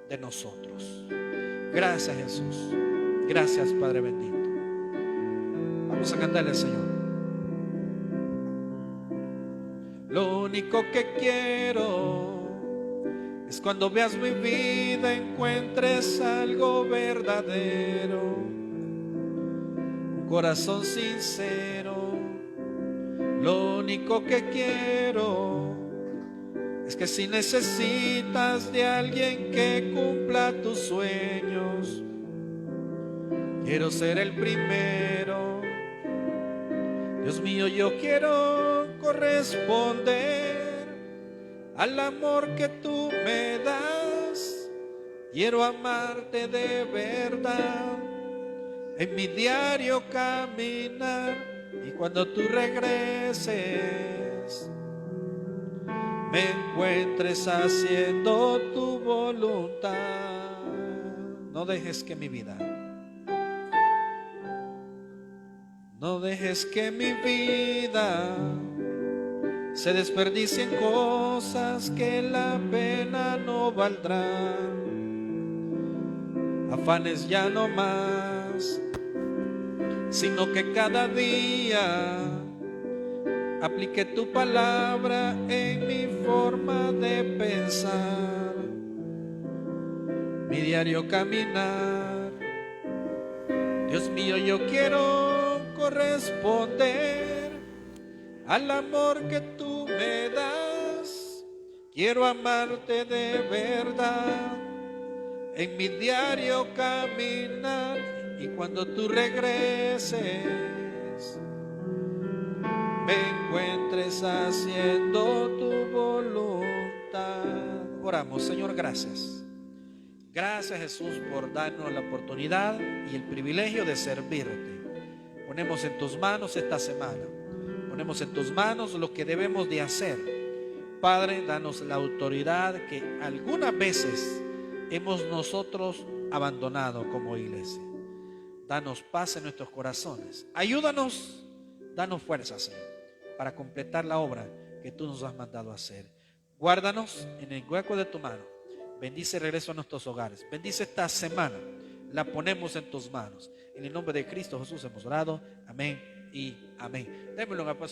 de nosotros. Gracias, Jesús. Gracias, Padre bendito. Vamos a cantarle al Señor. Lo único que quiero es cuando veas mi vida encuentres algo verdadero, un corazón sincero. Lo único que quiero es que si necesitas de alguien que cumpla tus sueños, quiero ser el primero. Dios mío, yo quiero corresponder al amor que tú me das. Quiero amarte de verdad en mi diario caminar. Y cuando tú regreses, me encuentres haciendo tu voluntad. No dejes que mi vida, no dejes que mi vida se desperdicie en cosas que la pena no valdrán. Afanes ya no más, sino que cada día aplique tu palabra en mi forma de pensar, mi diario caminar. Dios mío, yo quiero corresponder al amor que tú me das. Quiero amarte de verdad en mi diario caminar, y cuando tú regreses me encuentres haciendo tu voluntad. Oramos. Señor, gracias. Gracias, Jesús, por darnos la oportunidad y el privilegio de servirte. Ponemos en tus manos esta semana. Ponemos en tus manos lo que debemos de hacer. Padre, danos la autoridad que algunas veces hemos nosotros abandonado como iglesia. Danos paz en nuestros corazones. Ayúdanos, danos fuerza, Señor, para completar la obra que tú nos has mandado a hacer. Guárdanos en el hueco de tu mano. Bendice el regreso a nuestros hogares. Bendice esta semana. La ponemos en tus manos. En el nombre de Cristo Jesús hemos orado. Amén y amén. Démosle un aplauso.